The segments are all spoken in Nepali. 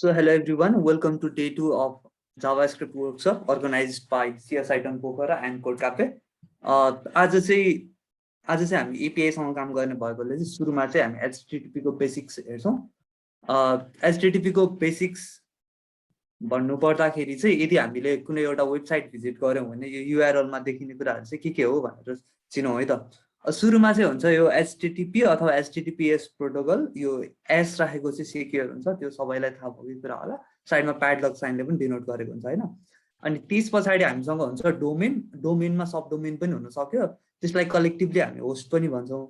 So hello everyone, welcome to day 2 of JavaScript workshop organized by CSI Pokhara and Code Cafe. आज चाहिँ हामी API सँग काम गर्ने भएकोले चाहिँ सुरुमा चाहिँ हामी HTTP को बेसिक्स हेर्छौं। HTTP को बेसिक्स भन्नु पर्दाखेरि चाहिँ यदि हामीले कुनै एउटा वेबसाइट भिजिट गर्यौं भने यो URL मा देखिने कुराहरु चाहिँ के हो भनेर चिनौं है त। सुरुमा चाहिँ हुन्छ यो HTTP अथवा HTTPS प्रोटोकल, यो S राखेको चाहिँ सिक्योर हुन्छ, त्यो सबैलाई थाहा भएको कुरा होला। साइडमा प्याडलक साइनले पनि डिनोट गरेको हुन्छ हैन। अनि त्यसपछि हामीसँग हुन्छ डोमेन, डोमेनमा सब डोमेन पनि हुन सक्यो, त्यसलाई कलेक्टिभली हामी होस्ट पनि भन्छौं।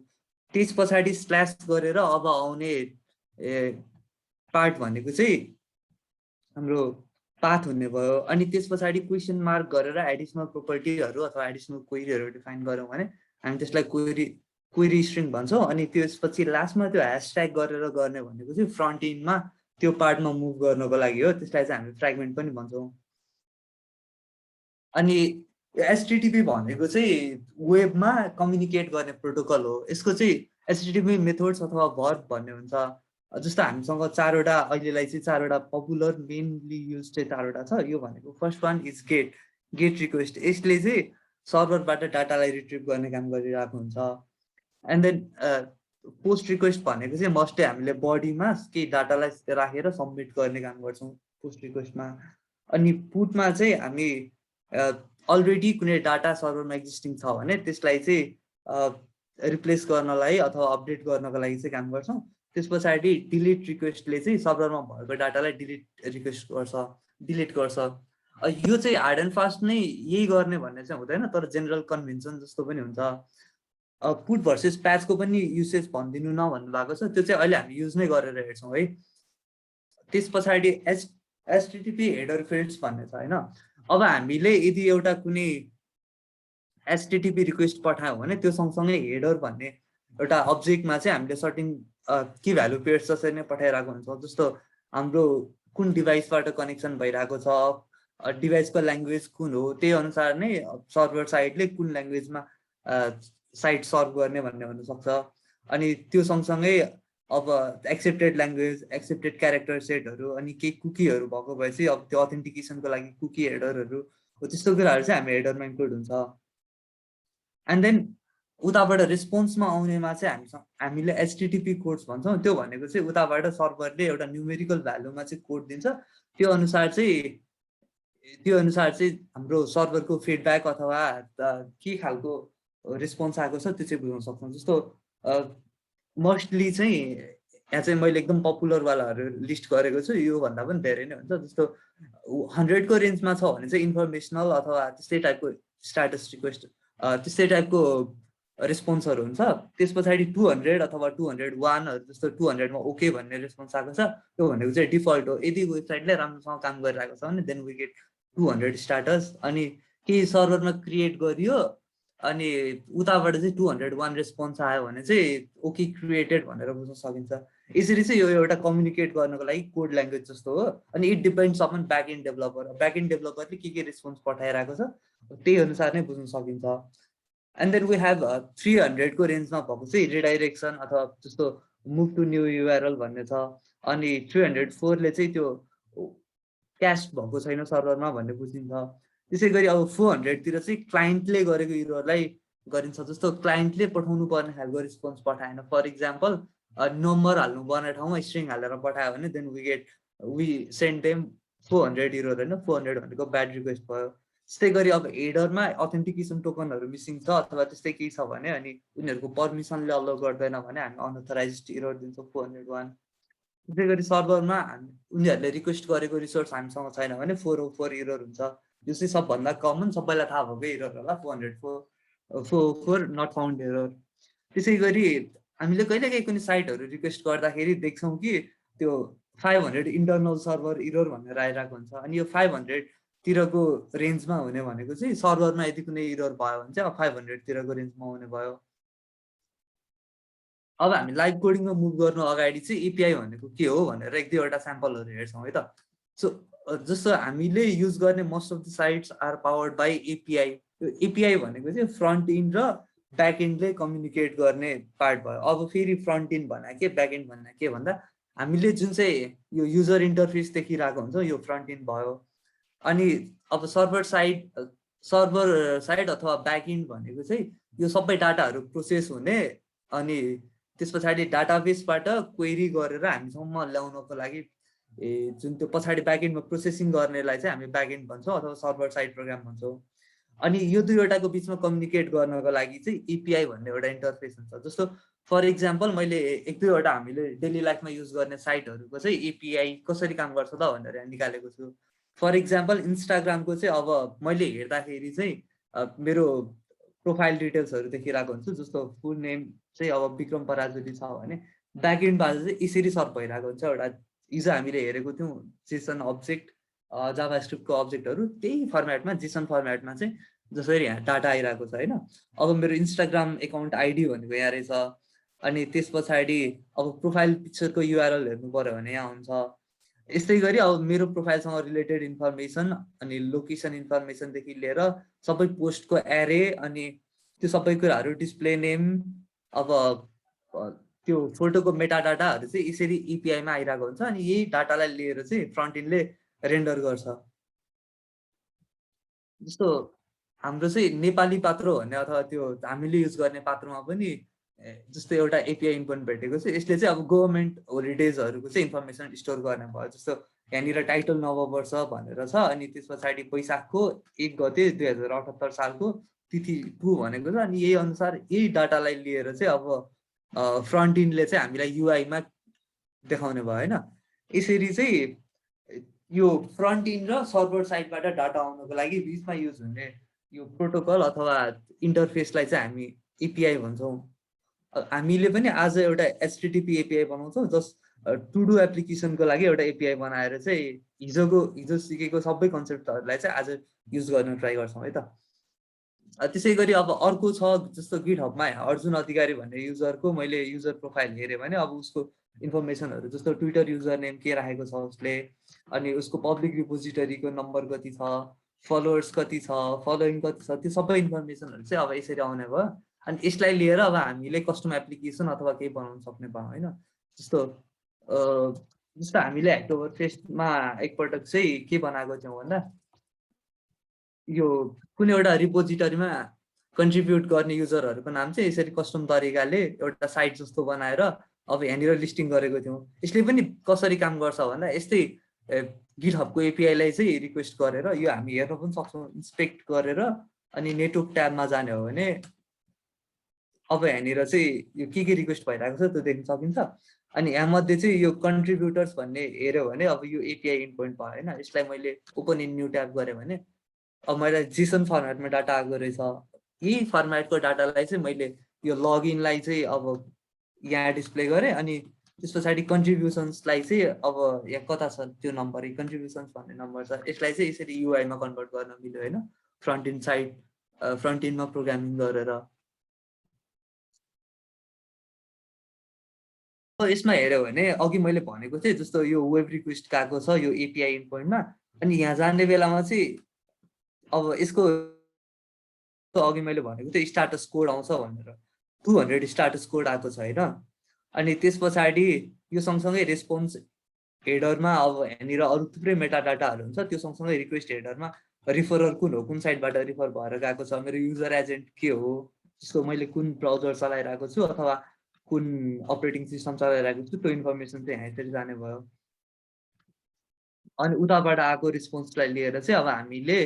त्यसपछि स्ल्याश गरेर अब आउने पार्ट भनेको चाहिँ हाम्रो पाथ हुने भयो। अनि त्यसपछि क्वेशन मार्क गरेर एडिशनल प्रोपर्टीहरु अथवा एडिशनल क्वेरीहरु डिफाइन गर्यौं भने हामी त्यसलाई क्वेरी स्ट्रिङ भन्छौं। अनि त्यसपछि लास्टमा त्यो ह्याशट्याग गरेर गर्ने भनेको चाहिँ फ्रन्ट एन्डमा त्यो पार्टमा मुभ गर्नको लागि हो, त्यसलाई चाहिँ हामी फ्र्यागमेन्ट पनि भन्छौं। अनि HTTP भनेको चाहिँ वेबमा कम्युनिकेट गर्ने प्रोटोकल हो। यसको चाहिँ HTTP मेथड्स अथवा भर्ब भन्ने हुन्छ। जस्तो हामीसँग चारवटा अहिलेलाई चाहिँ चारवटा पपुलर मेनली युज चाहिँ चारवटा छ। यो भनेको first one is get request. यसले चाहिँ सर्भरबाट डाटालाई रिट्रिभ गर्ने काम गरिरहेको हुन्छ। एन्ड देन पोस्ट रिक्वेस्ट भनेको चाहिँ मस्टली हामीले बडीमा केही डाटालाई राखेर सबमिट गर्ने काम गर्छौं पोस्ट रिक्वेस्टमा। अनि पुटमा चाहिँ हामी अलरेडी कुनै डाटा सर्भरमा एक्जिस्टिङ छ भने त्यसलाई चाहिँ रिप्लेस गर्नलाई अथवा अपडेट गर्नको लागि चाहिँ काम गर्छौं। त्यसपछि डिलिट रिक्वेस्टले चाहिँ सर्भरमा भएको डाटालाई डिलिट गर्छ। यो चाहिँ हार्ड एन्ड फास्ट नै यही गर्ने भन्ने चाहिँ हुँदैन, तर जेनरल कन्भेन्सन जस्तो पनि हुन्छ। पुट भर्सेस प्याचको पनि युसेज भनिदिनु न भन्नु भएको छ, त्यो चाहिँ अहिले हामी युज नै गरेर हेर्छौं है। त्यसपछि HTTP हेडर फिल्ड्स भन्ने छ हैन। अब हामीले यदि एउटा कुनै HTTP रिक्वेस्ट पठायौं भने त्यो सँगसँगै हेडर भन्ने एउटा अब्जेक्टमा चाहिँ हामीले सर्टेन की भ्यालु पेयर्स जसरी नै पठाइरहेको हुन्छ। जस्तो हाम्रो कुन डिभाइसबाट कनेक्सन भइरहेको छ, डिभाइसको ल्याङ्ग्वेज कुन हो, त्यही अनुसार नै सर्भर साइडले कुन ल्याङ्ग्वेजमा साइट सर्भ गर्ने भन्ने हुन सक्छ। अनि त्यो सँगसँगै अब एक्सेप्टेड ल्याङ्ग्वेज, एक्सेप्टेड क्यारेक्टर सेटहरु, अनि केही कुकीहरु भएको भएपछि अब त्यो अथेन्टिकेसनको लागि कुकी हेडरहरु हो, त्यस्तो कुराहरु चाहिँ हामी हेडरमा इन्क्लुड हुन्छ। एन्ड देन उताबाट रेस्पोन्समा आउनेमा चाहिँ हामीले HTTP कोड्स भन्छौं। त्यो भनेको चाहिँ उताबाट सर्भरले एउटा न्यूमेरिकल भ्यालुमा चाहिँ कोड दिन्छ, त्यो अनुसार चाहिँ हाम्रो सर्भरको फिडब्याक अथवा के खालको रेस्पोन्स आएको छ त्यो चाहिँ बुझ्न सक्छौं। जस्तो मोस्टली चाहिँ यहाँ चाहिँ मैले एकदम पपुलर वालाहरु लिस्ट गरेको छु, यो भन्दा पनि धेरै नै हुन्छ। जस्तो 100 को रेन्जमा छ भने चाहिँ इन्फर्मेसनल अथवा त्यस्तै टाइपको स्ट्याटस रिक्वेस्ट, त्यस्तै टाइपको रेस्पोन्सहरु हुन्छ। त्यसपछि 200 अथवा 201 हरु जस्तो 200 मा ओके भन्ने रेस्पोन्स आएको छ, त्यो भनेको चाहिँ डिफल्ट हो। यदि वेबसाइटले राम्रोसँग काम गरिरहेको छ भने देन वी गेट 200 स्ट्याटस। अनि के सर्भरमा क्रिएट गरियो अनि उताबाट चाहिँ 201 रेस्पोन्स आयो भने चाहिँ ओके क्रिएटेड भनेर बुझ्न सकिन्छ। यसरी चाहिँ यो एउटा कम्युनिकेट गर्नको लागि कोड ल्याङ्ग्वेज जस्तो हो। अनि it depends upon back end developer, back end डेभलपरले के रेस्पोन्स पठाइरहेको छ त्यही अनुसार नै बुझ्न सकिन्छ। एन्ड देन वी हेभ 300 को रेन्जमा भएको चाहिँ रिडाइरेक्सन अथवा जस्तो मुभ टु न्यू URL भन्ने छ। अनि 304 ले चाहिँ त्यो क्यास्ट भएको छैन सर्भरमा भन्ने बुझिन्छ। त्यसैगरी अब 400 तिर चाहिँ क्लाइन्टले गरेको एररलाई गरिन्छ। जस्तो क्लाइन्टले पठाउनु पर्ने खालको रेस्पोन्स पठाएन, फर एक्जाम्पल नम्बर हाल्नु पर्ने ठाउँमा स्ट्रिङ हालेर पठायो भने then we send them 400 error हैन। 400 भनेको ब्याड रिक्वेस्ट भयो। त्यस्तै गरी अब हेडरमा अथेन्टिकेसन टोकनहरु मिसिङ छ अथवा त्यस्तै केही छ भने अनि उनीहरुको पर्मिसनले अलाउ गर्दैन भने हामी अनअथराइज्ड एरर दिन्छौं 401। त्यसै गरी सर्भरमा उनीहरुले रिक्वेस्ट गरेको रिसोर्स हामीसँग छैन भने 404 एरर हुन्छ। यो चाहिँ सबभन्दा कमन सबैलाई थाहा भएको एरर होला, 404 नट फाउन्ड एरर। त्यसै गरी हामीले कहिलेकाहीँ कुनै साइटहरु रिक्वेस्ट गर्दाखेरि देख्छौं कि त्यो 500 इन्टरनल सर्भर एरर भनेर आइरहेको हुन्छ। अनि यो 500 तिरको रेन्जमा हुने भनेको चाहिँ सर्भरमा यदि कुनै एरर भयो भने चाहिँ 500 तिरको रेन्जमा हुने भयो। अब हामी लाइभ कोडिङमा मुभ गर्नु अगाडि चाहिँ API भनेको के हो भनेर एक दुईवटा स्याम्पलहरु हेर्छौं है त। सो जस्तो हामीले युज गर्ने most of the sites are powered by API। यो API भनेको चाहिँ फ्रन्ट एन्ड र ब्याक एन्डले कम्युनिकेट गर्ने पार्ट भयो। अब फेरि फ्रन्ट एन्ड भन्दा के ब्याक एन्ड भन्दा के भन्दा हामीले जुन चाहिँ यो युजर इन्टरफेस देखिरहेको हुन्छ यो फ्रन्ट इन्ड भयो। अनि अब सर्भर साइड अथवा ब्याक इन्ड भनेको चाहिँ यो सबै डाटाहरू प्रोसेस हुने, अनि त्यस पछाडि डाटाबेसबाट क्वेरी गरेर हामीसम्म ल्याउनको लागि जुन त्यो पछाडि ब्याक इन्डमा प्रोसेसिङ गर्नेलाई चाहिँ हामी ब्याक इन्ड भन्छौँ अथवा सर्भर साइड प्रोग्राम भन्छौँ। अनि यो दुईवटाको बिचमा कम्युनिकेट गर्नको लागि चाहिँ एपिआई भन्ने एउटा इन्टरफेस हुन्छ। जस्तो फर इक्जाम्पल मैले एक दुईवटा हामीले डेली लाइफमा युज गर्ने साइटहरूको चाहिँ एपिआई कसरी काम गर्छ त भनेर यहाँ निकालेको छु। फर इक्जाम्पल इन्स्टाग्रामको चाहिँ अब मैले हेर्दाखेरि चाहिँ मेरो प्रोफाइल डिटेल्सहरू देखिरहेको हुन्छ। जस्तो फुल नेम चाहिँ अब विक्रम पराजुली छ भने ब्याक इन्डबाट चाहिँ यसरी सर्भ भइरहेको हुन्छ। एउटा हिजो हामीले हेरेको थियौँ जेसन अब्जेक्ट, जाभास्क्रिप्टको अब्जेक्टहरू त्यही फर्मेटमा जेसन फर्मेटमा चाहिँ जसरी यहाँ डाटा आइरहेको छ होइन। अब मेरो इन्स्टाग्राम एकाउन्ट आइडी भनेको यहाँ रहेछ। अनि त्यस पछाडि अब प्रोफाइल पिक्चरको युआरएल हेर्नु पऱ्यो भने यहाँ हुन्छ। यस्तै गरी अब मेरो प्रोफाइलसँग रिलेटेड इन्फर्मेसन अनि लोकेसन इन्फर्मेसनदेखि लिएर सबै पोस्टको एरे अनि त्यो सबै कुराहरू डिस्प्ले नेम, अब त्यो फोटोको मेटा डाटाहरू चाहिँ यसरी एपिआईमा आइरहेको हुन्छ। अनि यही डाटालाई लिएर चाहिँ फ्रन्ट इन्डले रेन्डर गर्छ। जस्तो हाम्रो चाहिँ नेपाली पात्रो भन्ने अथवा त्यो हामीले युज गर्ने पात्रोमा पनि जस्तो एउटा एपिआई इन्पोर्ट भेटेको छ। यसले चाहिँ अब गभर्मेन्ट होलिडेजहरूको चाहिँ इन्फर्मेसन स्टोर गर्ने भयो। जस्तो यहाँनिर टाइटल नववर्ष भनेर छ, अनि त्यस पछाडि वैशाखको 1 गते 2078 सालको तिथि 2 भनेको छ। अनि यही अनुसार यही डाटालाई लिएर चाहिँ अब फ्रन्ट इन्डले चाहिँ हामीलाई युआईमा देखाउने भयो होइन। यसरी चाहिँ यो फ्रन्ट इन्ड र सर्भर साइडबाट डाटा आउनको लागि बिचमा युज हुने यो प्रोटोकल अथवा इन्टरफेसलाई चाहिँ हामी एपिआई भन्छौँ। हामीले पनि आज एउटा एचटिटिपी एपिआई बनाउँछौँ। जस्ट टु डु एप्लिकेसनको लागि एउटा एपिआई बनाएर चाहिँ हिजो सिकेको सबै कन्सेप्टहरूलाई चाहिँ आज युज गर्न ट्राई गर्छौँ है त। त्यसै गरी अब अर्को छ जस्तो गिटहबमा अर्जुन अधिकारी भन्ने युजरको मैले युजर प्रोफाइल हेरेँ भने अब उसको इन्फर्मेसनहरू जस्तो ट्विटर युजर नेम के राखेको छ उसले, अनि उसको पब्लिक रिपोजिटरीको नम्बर कति छ, फलोवर्स कति छ, फलोइङ कति छ, त्यो सबै इन्फर्मेसनहरू चाहिँ अब यसरी आउने भयो। अनि यसलाई लिएर अब हामीले कस्टम एप्लिकेसन अथवा केही बनाउन सक्ने भयो होइन। जस्तो हामीले अक्टोबर फेस्टमा एकपटक चाहिँ के बनाएको थियौँ भन्दा यो कुनै एउटा रिपोजिटरीमा कन्ट्रिब्युट गर्ने युजरहरूको नाम चाहिँ यसरी कस्टम तरिकाले एउटा साइट जस्तो बनाएर अब यहाँनिर लिस्टिङ गरेको थियौँ। यसले पनि कसरी काम गर्छ भन्दा यस्तै गिटहबको एपिआईलाई चाहिँ रिक्वेस्ट गरेर यो हामी हेर्न पनि सक्छौँ इन्सपेक्ट गरेर। अनि नेटवर्क ट्याबमा जाने हो भने अब यहाँनिर चाहिँ यो के रिक्वेस्ट भइरहेको छ त्यो देख्न सकिन्छ। अनि यहाँमध्ये चाहिँ यो कन्ट्रिब्युटर्स भन्ने हेऱ्यो भने अब यो एपिआई इन्ड पोइन्ट भयो होइन। यसलाई मैले ओपन इन न्यू ट्याब गरेँ भने अब मलाई जेसन फर्मेटमा डाटा आएको रहेछ। यही फर्मेटको डाटालाई चाहिँ मैले यो लगइनलाई चाहिँ अब यहाँ डिस्प्ले गरेँ। अनि त्यस पछाडि कन्ट्रिब्युसन्सलाई चाहिँ अब यहाँ कता छ त्यो नम्बर, कन्ट्रिब्युसन्स भन्ने नम्बर छ, यसलाई चाहिँ यसरी युआईमा कन्भर्ट गर्न मिल्यो होइन फ्रन्ट इन्ड साइड फ्रन्ट इन्डमा प्रोग्रामिङ गरेर। यसमा हेऱ्यो भने अघि मैले भनेको थिएँ जस्तो यो वेब रिक्वेस्ट गएको छ यो एपिआई इन्ड पोइन्टमा। अनि यहाँ जाने बेलामा चाहिँ अब यसको अघि मैले भनेको थिएँ स्टाटस कोड आउँछ भनेर 200 स्टाटस कोड आएको छ होइन। अनि त्यस पछाडि यो सँगसँगै रेस्पोन्स हेडरमा अब यहाँनिर अरू थुप्रै मेटा डाटाहरू हुन्छ। त्यो सँगसँगै रिक्वेस्ट हेडरमा रिफरर कुन हो, कुन साइडबाट रिफर भएर गएको छ, मेरो युजर एजेन्ट के हो, जस्तो मैले कुन ब्राउजर चलाइरहेको छु अथवा कुन अपरेटिङ सिस्टम चलाइरहेको छु, त्यो इन्फर्मेसन चाहिँ यहाँ यसरी जाने भयो। अनि उताबाट आएको रिस्पोन्सलाई लिएर चाहिँ अब हामीले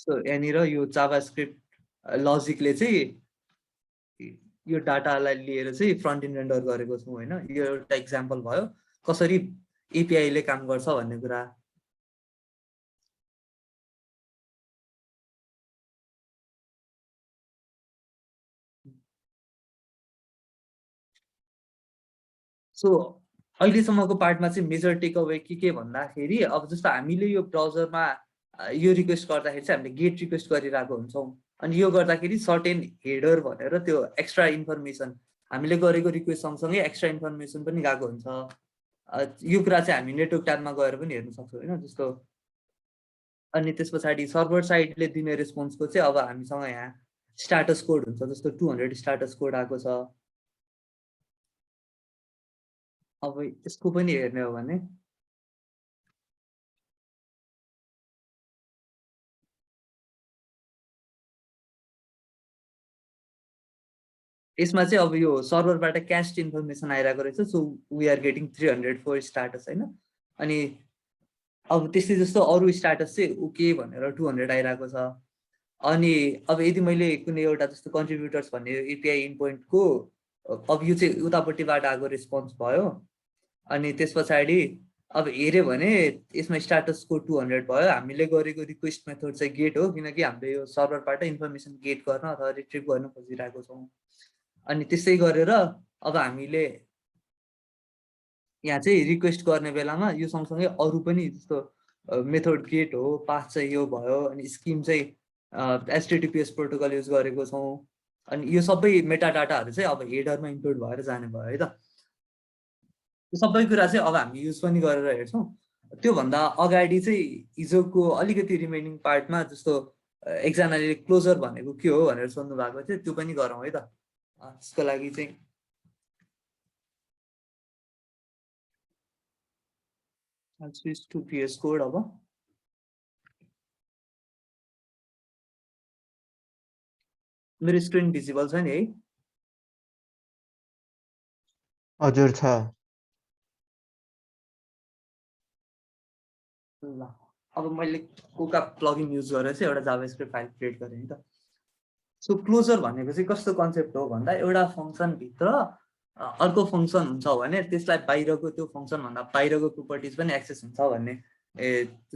यहाँनिर यो जाभास्क्रिप्ट लजिकले चाहिँ यो डाटालाई लिएर चाहिँ फ्रन्ट इन्ड रेन्डर गरेको छौँ होइन। यो एउटा इक्जाम्पल भयो कसरी एपिआईले काम गर्छ भन्ने कुरा। सो अहिलेसम्मको पार्टमा चाहिँ मेजर टेक अवे के भन्दाखेरि अब जस्तो हामीले यो ब्राउजरमा यो रिक्वेस्ट गर्दाखेरि चाहिँ हामीले गेट रिक्वेस्ट गरिरहेको हुन्छौँ। अनि यो गर्दाखेरि सर्टेन हेडर भनेर त्यो एक्स्ट्रा इन्फर्मेसन हामीले गरेको रिक्वेस्ट सँगसँगै एक्स्ट्रा इन्फर्मेसन पनि गएको हुन्छ। यो कुरा चाहिँ हामी नेटवर्क ट्याबमा गएर पनि हेर्न सक्छौँ होइन जस्तो। अनि त्यस पछाडि सर्भर साइडले दिने रेस्पोन्सको चाहिँ अब हामीसँग यहाँ स्टाटस कोड हुन्छ। जस्तो 200 स्टाटस कोड आएको छ। अब यसको पनि हेर्ने हो भने यसमा चाहिँ अब यो सर्भरबाट क्यास्ट इन्फर्मेसन आइरहेको रहेछ। So we are getting 300 for status होइन। अनि अब त्यस्तै जस्तो अरू स्टाटस चाहिँ ओके भनेर 200 आइरहेको छ। अनि अब यदि मैले कुनै एउटा जस्तो कन्ट्रिब्युटर्स भन्ने एपिआई इन्पोइन्टको अब यो चाहिँ उतापट्टिबाट आएको रेस्पोन्स भयो। अनि त्यस पछाडि अब हेऱ्यो भने यसमा स्टाटसको 200 भयो। हामीले गरेको रिक्वेस्ट मेथड चाहिँ गेट हो, किनकि हामीले यो सर्भरबाट इन्फर्मेसन गेट गर्न अथवा रिट्रिभ गर्न खोजिरहेको छौँ। अनि त्यसै गरेर अब हामीले यहाँ चाहिँ रिक्वेस्ट गर्ने बेलामा यो सँगसँगै अरू पनि जस्तो मेथड गेट हो, पाथ चाहिँ यो भयो, अनि स्किम चाहिँ एचटीटीपीएस प्रोटोकल युज गरेको छौँ। अनि यो सबै मेटा डाटाहरू चाहिँ अब हेडरमा इन्क्लुड भएर जाने भयो है त। यो सबै कुरा चाहिँ अब हामी युज पनि गरेर हेर्छौँ। त्योभन्दा अगाडि चाहिँ हिजोको अलिकति रिमेनिङ पार्टमा जस्तो एकजनाले क्लोजर भनेको के हो भनेर सोध्नु भएको थियो, त्यो पनि गरौँ है त। त्यसको लागि चाहिँ स्विच टु पिएस कोड। अब मेरो स्क्रिन भिजिबल छ नि है? हजुर छ। ल अब मैले कोका प्लगइन युज गरेर चाहिँ एउटा जाभास्क्रिप्ट फाइल क्रिएट गरेँ नि त। सो क्लोजर भनेको चाहिँ कस्तो कन्सेप्ट हो भन्दा एउटा फङ्सनभित्र अर्को फङ्सन हुन्छ भने त्यसलाई बाहिरको त्यो फङ्सनभन्दा बाहिरको प्रोपर्टिज पनि एक्सेस हुन्छ भन्ने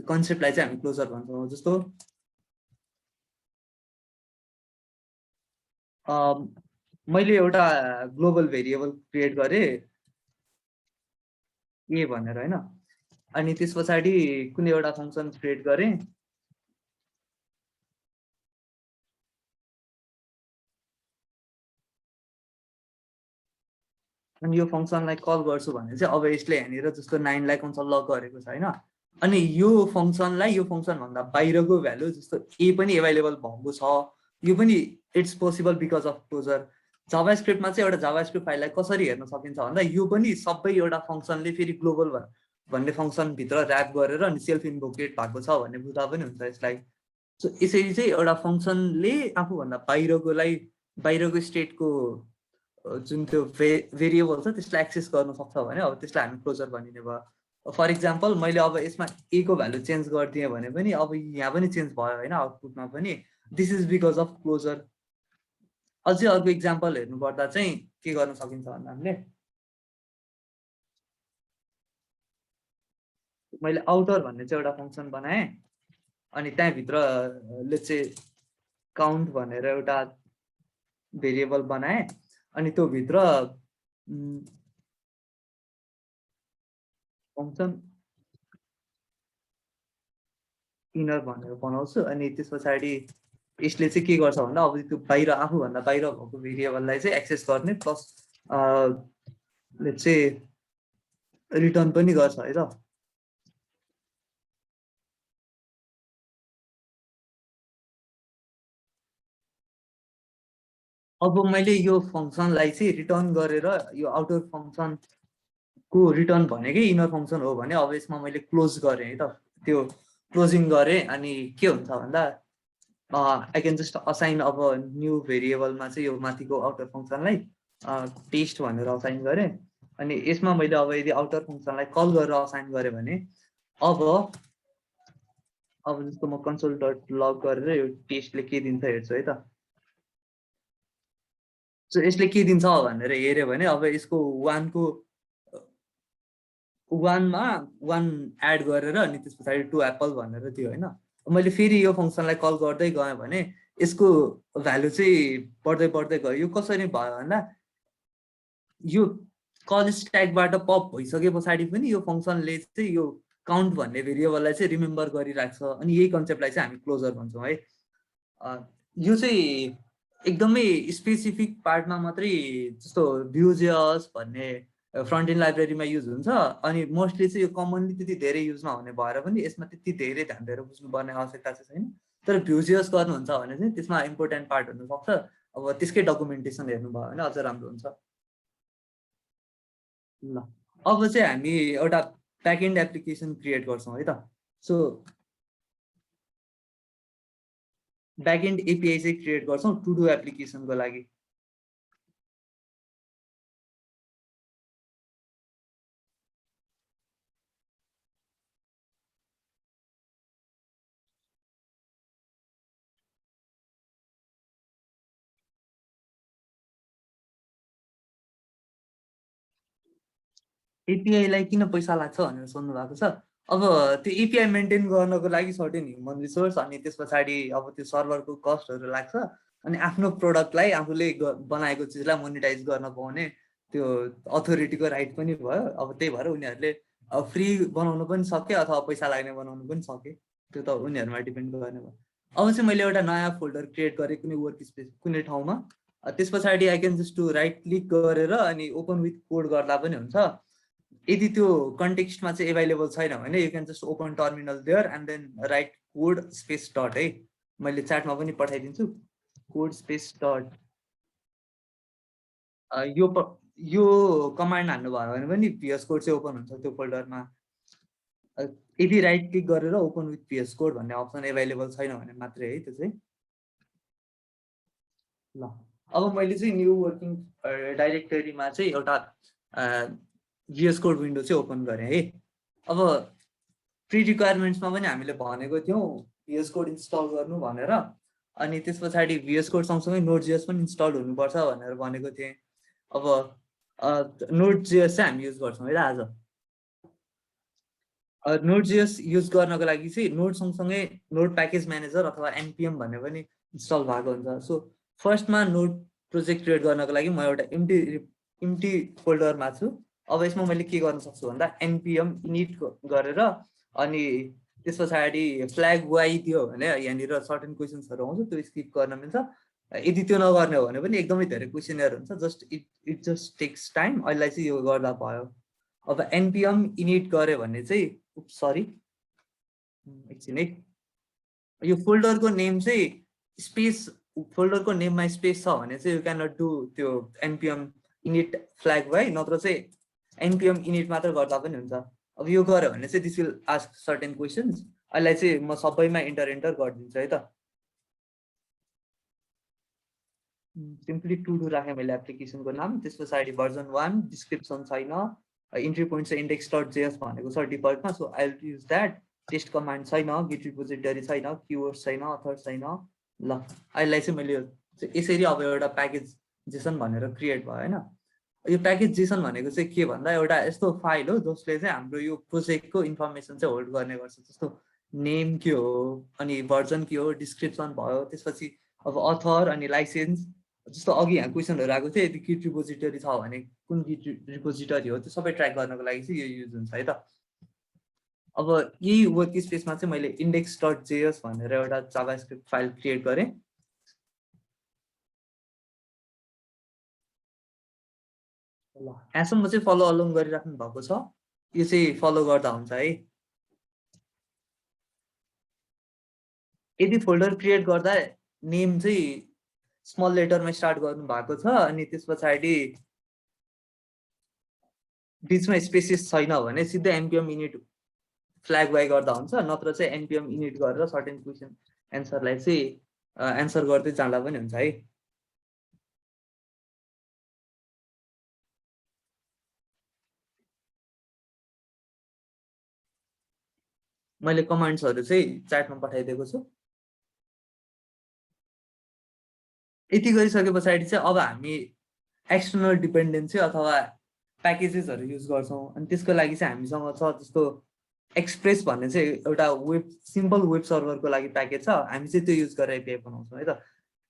कन्सेप्टलाई चाहिँ हामी क्लोजर भन्छौँ। जस्तो मैले एउटा ग्लोबल भेरिएबल क्रिएट गरेँ ए भनेर होइन। अनि त्यस पछाडि कुनै एउटा फङ्सन क्रिएट गरेँ, अनि यो फङ्सनलाई कल गर्छु भने चाहिँ अब यसले यहाँनिर जस्तो 9 लाई कन्सोल लग गरेको छ होइन। अनि यो फङ्सनलाई यो फङ्सनभन्दा बाहिरको भ्यालु जस्तो ए पनि एभाइलेबल भएको छ, यो पनि it's possible because of closure. जाभास्क्रिप्टमा चाहिँ एउटा जाभास्क्रिप्ट फाइललाई कसरी हेर्न सकिन्छ भन्दा यो पनि सबै एउटा फङ्सनले फेरि ग्लोबल भन्ने फङ्सनभित्र ऱ्याप गरेर अनि सेल्फ इन्भोकेट भएको छ भन्ने बुझ्दा पनि हुन्छ यसलाई। सो यसरी चाहिँ एउटा फङ्सनले आफूभन्दा बाहिरकोलाई बाहिरको स्टेटको जुन त्यो भेरिएबल छ त्यसलाई एक्सेस गर्न सक्छ भने अब त्यसलाई हामी क्लोजर भनिने भयो। फर इक्जाम्पल मैले अब यसमा ए को भ्यालु चेन्ज गरिदिएँ भने पनि अब यहाँ पनि चेन्ज भयो होइन, आउटपुटमा पनि। This is because of closure. अझै अर्को इक्जाम्पल हेर्नुपर्दा चाहिँ के गर्न सकिन्छ भन्दा हामीले मैले आउटर भन्ने चाहिँ एउटा फङ्सन बनाएँ। अनि त्यहाँभित्र लेट्स से काउन्ट भनेर एउटा भेरिएबल बनाएँ। अनि त्यो भित्र फङ्सन इनर भनेर बनाउँछु। अनि त्यस पछाडि यसले चाहिँ के गर्छ भन्दा अब त्यो बाहिर आफूभन्दा बाहिर भएको भेरिएबललाई चाहिँ एक्सेस गर्ने प्लस लेट्स से रिटर्न पनि गर्छ है त। अब मैले यो फङ्सनलाई चाहिँ रिटर्न गरेर यो आउटर फङ्सनको रिटर्न भनेकै इनर फङ्सन हो भने अब यसमा मैले क्लोज गरेँ है त। त्यो क्लोजिङ गरेँ अनि के हुन्छ भन्दा आई क्यान जस्ट असाइन अब न्यू भेरिएबलमा चाहिँ यो माथिको आउटर फङ्सनलाई टेस्ट भनेर असाइन गरेँ। अनि यसमा मैले अब यदि आउटर फङ्सनलाई कल गरेर असाइन गरेँ भने अब जस्तो म कन्सोल डट लग गरेर यो टेस्टले के दिन्छ हेर्छु है त। सो यसले के दिन्छ भनेर हेऱ्यो भने अब यसको वानमा 1 एड गरेर अनि त्यस पछाडि 2 एप्पल भनेर दियो होइन। मैले फेरि यो फङ्सनलाई कल गर्दै गएँ भने यसको भ्यालु चाहिँ बढ्दै बढ्दै गयो। यो कसरी भयो भन्दा यो कल स्ट्याकबाट पप भइसके पछाडि पनि यो फङ्सनले चाहिँ यो काउन्ट भन्ने भेरिएबललाई चाहिँ रिमेम्बर गरिराख्छ। अनि यही कन्सेप्टलाई चाहिँ हामी क्लोजर भन्छौँ है। यो चाहिँ एकदमै स्पेसिफिक पार्टमा मात्रै जस्तो Vue.js भन्ने फ्रन्ट एन्ड लाइब्रेरीमा युज हुन्छ। अनि मोस्टली चाहिँ यो कमनली त्यति धेरै युज नहुने भएर पनि यसमा त्यति धेरै ध्यान दिएर बुझ्नुपर्ने आवश्यकता चाहिँ छैन। तर Vue.js गर्नुहुन्छ भने चाहिँ त्यसमा इम्पोर्टेन्ट पार्ट हुनसक्छ। अब त्यसकै डकुमेन्टेसन हेर्नुभयो भने अझ राम्रो हुन्छ। ल अब चाहिँ हामी एउटा ब्याकएन्ड एप्लिकेसन क्रिएट गर्छौँ है त। सो ब्याकएन्ड एपिआई चाहिँ क्रिएट गर्छौँ टु डु एप्लिकेसनको लागि। एपिआईलाई किन पैसा लाग्छ भनेर सोध्नु भएको छ। अब त्यो एपिआई मेन्टेन गर्नको लागि सर्टेन ह्युमन रिसोर्स अनि त्यस पछाडि अब त्यो सर्भरको कस्टहरू लाग्छ अनि आफ्नो प्रोडक्टलाई आफूले बनाएको चिजलाई मोनिटाइज गर्न पाउने त्यो अथोरिटीको राइट पनि भयो। अब त्यही भएर उनीहरूले फ्री बनाउनु पनि सक्यो अथवा पैसा लाग्ने बनाउनु पनि सक्यो, त्यो त उनीहरूमा डिपेन्ड गर्ने भयो। अब चाहिँ मैले एउटा नयाँ फोल्डर क्रिएट गरेँ कुनै वर्क स्पेस कुनै ठाउँमा, त्यस पछाडि I can just to right click गरेर अनि ओपन विथ कोड गर्दा पनि हुन्छ। यदि त्यो कन्टेक्स्टमा चाहिँ एभाइलेबल छैन भने you can just open terminal there and then write code space dot है, मैले च्याटमा पनि पठाइदिन्छु कोड स्पेस डट। यो कमान्ड हान्नुभयो भने पनि VS कोड चाहिँ ओपन हुन्छ त्यो फोल्डरमा। यदि राइट क्लिक गरेर ओपन विथ VS कोड भन्ने अप्सन एभाइलेबल छैन भने मात्रै है त्यो चाहिँ। ल अब मैले चाहिँ न्यू वर्किङ डाइरेक्टरीमा चाहिँ एउटा VS कोड विन्डो चाहिँ ओपन गरेँ है। अब प्री रिक्वायरमेन्ट्समा पनि हामीले भनेको थियौँ VS कोड इन्स्टल गर्नु भनेर, अनि त्यस पछाडि VS कोड सँगसँगै Node.js पनि इन्स्टल हुनुपर्छ भनेर भनेको थिएँ। अब Node.js चाहिँ हामी युज गर्छौँ है आज। Node.js युज गर्नको लागि चाहिँ नोड सँगसँगै नोड प्याकेज म्यानेजर अथवा NPM भन्ने पनि इन्स्टल भएको हुन्छ। सो फर्स्टमा नोड प्रोजेक्ट क्रिएट गर्नको लागि म एउटा इम्टी फोल्डरमा छु। अब यसमा मैले के गर्न सक्छु भन्दा NPM init गरेर अनि त्यस पछाडि फ्ल्याग वाइ दियो भने यहाँनिर सर्टेन क्वेसन्सहरू आउँछ, त्यो स्किप गर्न मिल्छ। यदि त्यो नगर्ने हो भने पनि एकदमै धेरै क्वेसनहरू हुन्छ, just it just takes time. अहिले चाहिँ यो गर्दा भयो। अब NPM init गऱ्यो भने चाहिँ सरी एकछिन है, यो फोल्डरको नेम चाहिँ स्पेस, फोल्डरको नेममा स्पेस छ भने चाहिँ यु क्यान नट डु त्यो NPM init फ्ल्याग वाइ, नत्र चाहिँ NPM init मात्र गर्दा पनि हुन्छ। अब यो गऱ्यो भने चाहिँ this will ask certain questions. अहिले चाहिँ म सबैमा इन्टर गरिदिन्छु है त। सिम्पली टु डु राखेँ मैले एप्लिकेसनको नाम, त्यस पछाडि भर्जन 1, डिस्क्रिप्सन छैन, इन्ट्री पोइन्ट चाहिँ index.js भनेको छ डिफल्टमा, so I will use that. Test command छैन, गिट रिपोजिटरी छैन, किवर्ड छैन, अथर छैन। ल अहिले चाहिँ मैले यसरी अब एउटा प्याकेज जेसन भनेर क्रिएट भयो होइन। यो प्याकेज जेसन भनेको चाहिँ के भन्दा एउटा यस्तो फाइल हो जसले चाहिँ हाम्रो यो प्रोजेक्टको इन्फर्मेसन चाहिँ होल्ड गर्ने गर्छ। जस्तो नेम के हो, अनि भर्जन के हो, डिस्क्रिप्सन भयो, त्यसपछि अब अथर अनि लाइसेन्स। जस्तो अघि यहाँ क्वेसनहरू आएको थियो, यदि गिट रिपोजिटरी छ भने कुन गिट रिपोजिटरी हो त्यो सबै ट्र्याक गर्नको लागि चाहिँ यो युज हुन्छ है त। अब यही वर्क स्पेसमा चाहिँ मैले index.js भनेर एउटा जाभास्क्रिप्ट फाइल क्रिएट गरेँ। ल यहाँसम्म चाहिँ फलो अलोङ गरिराख्नु भएको छ, यो चाहिँ फलो गर्दा हुन्छ है। यदि फोल्डर क्रिएट गर्दा नेम चाहिँ स्मल लेटरमा स्टार्ट गर्नु भएको छ अनि त्यस पछाडि बिचमा स्पेसेस छैन भने सिधै NPM init फ्ल्याग वाइ गर्दा हुन्छ, नत्र चाहिँ NPM init गरेर सर्टेन क्वेसन एन्सरलाई चाहिँ एन्सर गर्दै जाँदा पनि हुन्छ है। मैले कमान्ड्सहरू चाहिँ च्याटमा पठाइदिएको छु। यति गरिसके पछाडि चाहिँ अब हामी एक्सटर्नल डिपेन्डेन्सी अथवा प्याकेजेसहरू युज गर्छौँ। अनि त्यसको लागि चाहिँ हामीसँग छ जस्तो एक्सप्रेस भन्ने चाहिँ एउटा वेब सिम्पल वेब सर्भरको लागि प्याकेज छ, हामी चाहिँ त्यो युज गरेर एपिआई बनाउँछौँ है त।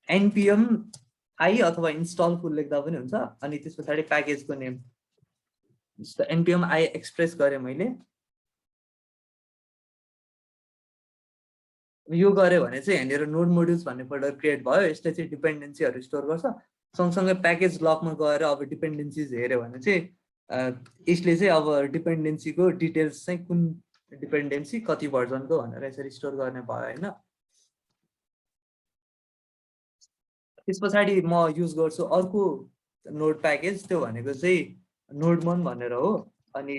NPM आई अथवा इन्स्टल फुल लेख्दा पनि हुन्छ। अनि त्यस पछाडि प्याकेजको नेम जस्तो NPM आई एक्सप्रेस गरेँ मैले। यो गऱ्यो भने चाहिँ यहाँनिर नोड मोड्युल्स भन्ने फोल्डर क्रिएट भयो। यसले चाहिँ डिपेन्डेन्सीहरू स्टोर गर्छ। सँगसँगै प्याकेज ब्लकमा गएर अब डिपेन्डेन्सिज हेऱ्यो भने चाहिँ यसले चाहिँ अब डिपेन्डेन्सीको डिटेल्स चाहिँ कुन डिपेन्डेन्सी कति भर्जनको भनेर यसरी स्टोर गर्ने भयो होइन। त्यस पछाडि म युज गर्छु अर्को नोड प्याकेज, त्यो भनेको चाहिँ नोडमन भनेर हो। अनि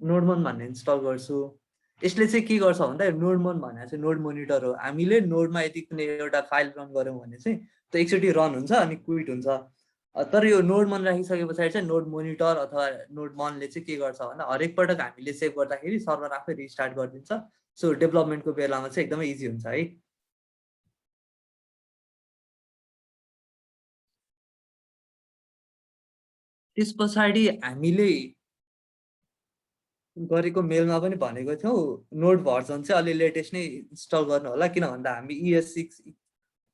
नोडमन भन्ने इन्स्टल गर्छु। यसले चाहिँ के गर्छ भन्दा नोडमन भने चाहिँ नोड मोनिटर हो। हामीले नोडमा यदि कुनै एउटा फाइल रन गऱ्यौँ भने चाहिँ त्यो एकचोटि रन हुन्छ अनि क्विट हुन्छ। तर यो नोडमन राखिसके पछाडि चाहिँ नोड मोनिटर अथवा नोडमनले चाहिँ के गर्छ भन्दा हरेक पटक हामीले सेभ गर्दाखेरि सर्भर आफै रिस्टार्ट गरिदिन्छ। सो डेभलपमेन्टको बेलामा चाहिँ एकदमै इजी हुन्छ है। त्यस पछाडि हामीले गरेको मेलमा पनि भनेको थियौँ नोड भर्जन चाहिँ अलि लेटेस्ट नै इन्स्टल गर्नु होला, किन भन्दा हामी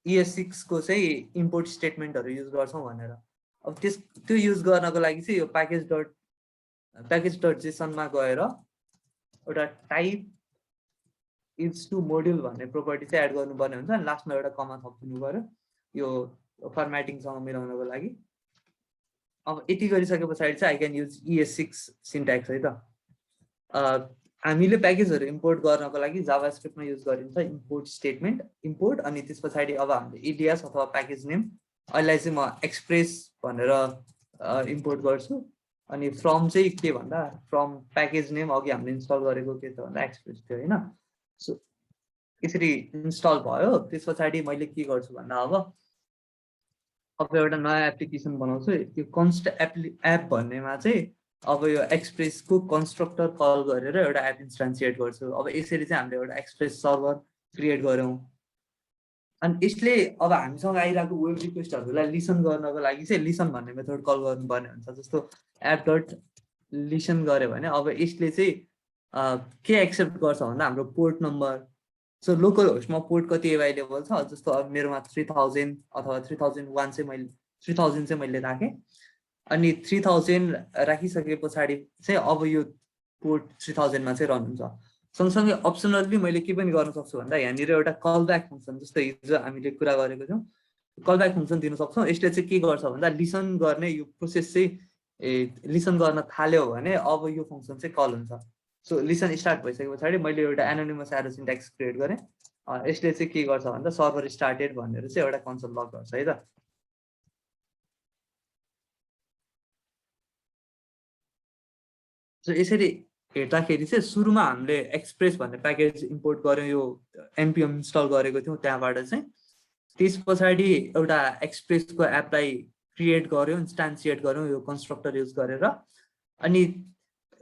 ES6 को चाहिँ इम्पोर्ट स्टेटमेन्टहरू युज गर्छौँ भनेर। अब त्यो युज गर्नको लागि चाहिँ यो प्याकेज डट जेसनमा गएर एउटा टाइप इज टु मोड्युल भन्ने प्रोपर्टी चाहिँ एड गर्नुपर्ने हुन्छ अनि लास्टमा एउटा कमा थपिदिनु पर्यो यो फर्मेटिङसँग मिलाउनको लागि। अब यति गरिसके पछाडि चाहिँ I can use ES6 syntax है त। हामीले प्याकेजहरू इम्पोर्ट गर्नको लागि जाभास्क्रिप्टमा युज गरिन्छ इम्पोर्ट स्टेटमेन्ट इम्पोर्ट, अनि त्यस पछाडि अब हामीले एडिएस अथवा प्याकेज नेम अहिले चाहिँ म एक्सप्रेस भनेर इम्पोर्ट गर्छु। अनि फ्रम चाहिँ के भन्दा फ्रम प्याकेज नेम अघि हामीले इन्स्टल गरेको के थियो भन्दा एक्सप्रेस थियो होइन। सो यसरी इन्स्टल भयो। त्यस पछाडि मैले के गर्छु भन्दा अब एउटा नयाँ एप्लिकेसन बनाउँछु। यो कन्स्ट एप भन्नेमा चाहिँ अब यो एक्सप्रेसको कन्स्ट्रक्टर कल गरेर एउटा एप इन्स्टान्सिएट गर्छु। अब यसरी चाहिँ हामीले एउटा एक्सप्रेस सर्भर क्रिएट गऱ्यौँ। अनि यसले अब हामीसँग आइरहेको वेब रिक्वेस्टहरूलाई लिसन गर्नको लागि चाहिँ लिसन भन्ने मेथड कल गर्नुपर्ने हुन्छ। जस्तो एप डट लिसन गऱ्यो भने अब यसले चाहिँ के एक्सेप्ट गर्छ भन्दा हाम्रो पोर्ट नम्बर। सो लोकल होस्टमा पोर्ट कति एभाइलेबल छ, जस्तो अब मेरोमा 3000 अथवा 3001 चाहिँ मैले 3000 चाहिँ मैले राखेँ। अनि 3000 राखिसके पछाडि चाहिँ अब यो पोर्ट 3000मा चाहिँ रन हुन्छ। सँगसँगै अप्सनल्ली मैले के पनि गर्न सक्छु भन्दा यहाँनिर एउटा कल ब्याक फङ्सन, जस्तो हिजो हामीले कुरा गरेको थियौँ कल ब्याक फङ्सन दिन सक्छौँ। यसले चाहिँ के गर्छ भन्दा लिसन गर्ने यो प्रोसेस चाहिँ लिसन गर्न थाल्यो भने अब यो फङ्सन चाहिँ कल हुन्छ। सो लिसन स्टार्ट भइसके पछाडि मैले एउटा एनोनिमस एरो सिन्ट्याक्स क्रिएट गरेँ। यसले चाहिँ के गर्छ भन्दा सर्भर स्टार्टेड भनेर चाहिँ एउटा कन्सोल लग गर्छ है त। सो यसरी हेर्दाखेरि चाहिँ सुरुमा हामीले एक्सप्रेस भन्ने प्याकेज इम्पोर्ट गऱ्यौँ, यो npm इन्स्टल गरेको थियौँ त्यहाँबाट चाहिँ। त्यस पछाडि एउटा एक्सप्रेसको एपलाई क्रिएट गऱ्यौँ इन्स्टान्सिएट गऱ्यौँ यो कन्स्ट्रक्टर युज गरेर। अनि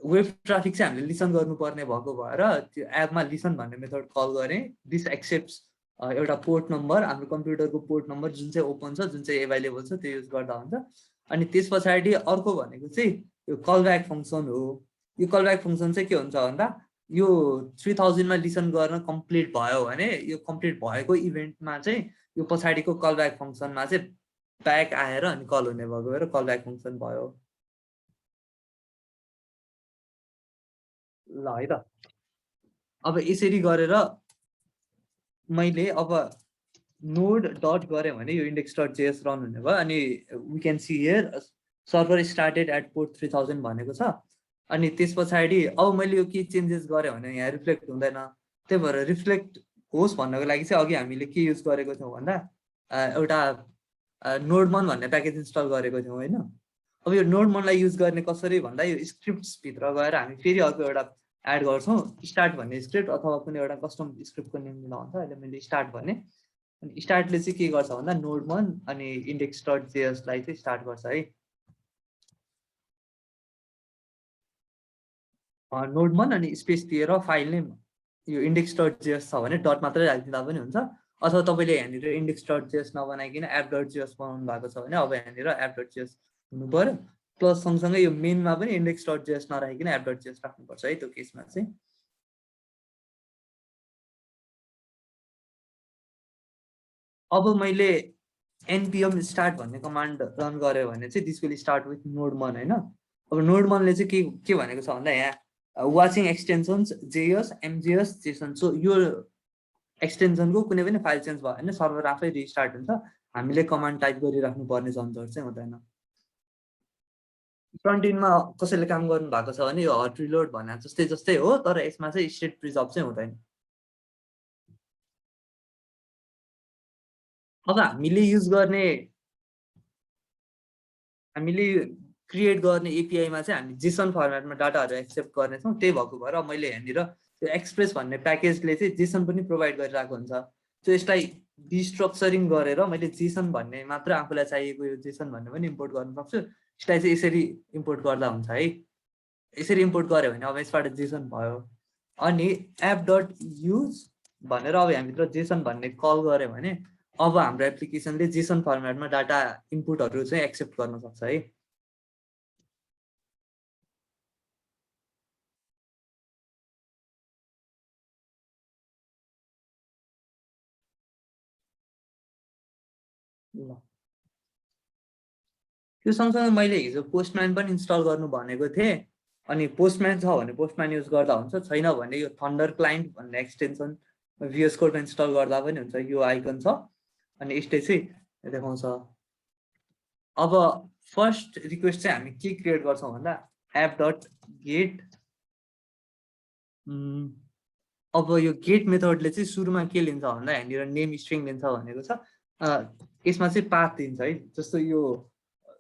वेब ट्राफिक चाहिँ हामीले लिसन गर्नुपर्ने भएको भएर त्यो एपमा लिसन भन्ने मेथड कल गरेँ। दिस एक्सेप्ट्स एउटा पोर्ट नम्बर, हाम्रो कम्प्युटरको पोर्ट नम्बर जुन चाहिँ ओपन छ जुन चाहिँ एभाइलेबल छ त्यो युज गर्दा हुन्छ। अनि त्यस पछाडि अर्को भनेको चाहिँ यो कल ब्याक फङ्सन हो। यो कल ब्याक फङ्सन चाहिँ के हुन्छ भन्दा यो 3000मा लिसन गर्न कम्प्लिट भयो भने यो कम्प्लिट भएको इभेन्टमा चाहिँ यो पछाडिको कल ब्याक फङ्सनमा चाहिँ ब्याक आएर अनि कल हुने भएको भएर कल ब्याक फङ्सन भयो ल है त। अब यसरी गरेर मैले अब नोड डट गरेँ भने यो इन्डेक्स डट जेएस रन हुने भयो। अनि we can see here server started at port 3000 भनेको छ। अनि त्यस पछाडि अब मैले यो के चेन्जेस गरेँ भने यहाँ रिफ्लेक्ट हुँदैन। त्यही भएर रिफ्लेक्ट होस् भन्नको लागि चाहिँ अघि हामीले के युज गरेको थियौँ भन्दा एउटा नोडमन भन्ने प्याकेज इन्स्टल गरेको थियौँ होइन। अब यो नोडमनलाई युज गर्ने कसरी भन्दा यो स्क्रिप्ट्सभित्र गएर हामी फेरि अर्को एउटा एड गर्छौँ स्टार्ट भन्ने स्क्रिप्ट अथवा कुनै एउटा कस्टम स्क्रिप्टको नेम दिनु हुन्छ। अहिले मैले स्टार्ट भने अनि स्टार्टले चाहिँ के गर्छ भन्दा नोडमन अनि इन्डेक्स डट जेएसलाई चाहिँ स्टार्ट गर्छ है। नोडमन अनि स्पेस दिएर फाइल नेम यो इन्डेक्स डट जेएस छ भने डट मात्रै राखिदिँदा पनि हुन्छ। अथवा तपाईँले यहाँनिर इन्डेक्स डट जेएस नबनाइकन एप डट जेएस बनाउनु भएको छ भने अब यहाँनिर एप डट जेएस हुनु पर्यो। प्लस सँगसँगै यो मेनमा पनि इन्डेक्स डट जेएस नराखिकन एप डट जेएस राख्नुपर्छ है त्यो केसमा चाहिँ। अब मैले npm स्टार्ट भन्ने कमान्ड रन गरेँ भने चाहिँ this will start with nodemon होइन। अब नोडमनले चाहिँ के भनेको छ भन्दा यहाँ watching extensions JS MJS JSON. So यो एक्सटेन्सनको कुनै पनि फाइल चेन्ज भयो भने सर्भर आफै रिस्टार्ट हुन्छ। हामीले कमान्ड टाइप गरिराख्नु पर्ने झन्झट चाहिँ हुँदैन। फ्रन्ट इन्डमा कसैले काम गर्नु भएको छ भने यो हट रिलोड भने जस्तै जस्तै हो, तर यसमा चाहिँ स्टेट प्रिजर्भ चाहिँ हुँदैन। हामीले क्रिएट गर्ने एपिआईमा चाहिँ हामी जेसन फर्मेटमा डाटाहरू एक्सेप्ट गर्नेछौँ। त्यही भएको भएर मैले यहाँनिर त्यो एक्सप्रेस भन्ने प्याकेजले चाहिँ जेसन पनि प्रोभाइड गरिरहेको हुन्छ। सो यसलाई डिस्ट्रक्चरिङ गरेर मैले जेसन भन्ने मात्र आफूलाई चाहिएको यो जेसन भन्ने पनि इम्पोर्ट गर्न सक्छु। यसलाई चाहिँ यसरी इम्पोर्ट गर्दा हुन्छ है। यसरी इम्पोर्ट गऱ्यो भने अब यसबाट जेसन भयो। अनि एप डट युज भनेर अब हामीभित्र जेसन भन्ने कल गऱ्यो भने अब हाम्रो एप्लिकेसनले जेसन फर्मेटमा डाटा इनपुटहरू चाहिँ एक्सेप्ट गर्न सक्छ है। ल त्यो सँगसँगै मैले हिजो पोस्टम्यान पनि इन्स्टल गर्नु भनेको थिएँ। अनि पोस्टम्यान छ भने पोस्टम्यान युज गर्दा हुन्छ, छैन भने यो थन्डर क्लाइन्ट भन्ने एक्सटेन्सन VS कोडमा इन्स्टल गर्दा पनि हुन्छ। यो आइकन छ अनि यसले चाहिँ देखाउँछ। अब फर्स्ट रिक्वेस्ट चाहिँ हामी के क्रिएट गर्छौँ भन्दा एप डट गेट। अब यो गेट मेथडले चाहिँ सुरुमा के लिन्छ भन्दा यहाँनिर नेम स्ट्रिङ लिन्छ भनेको छ। यसमा चाहिँ पाथ दिन्छ है। जस्तो यो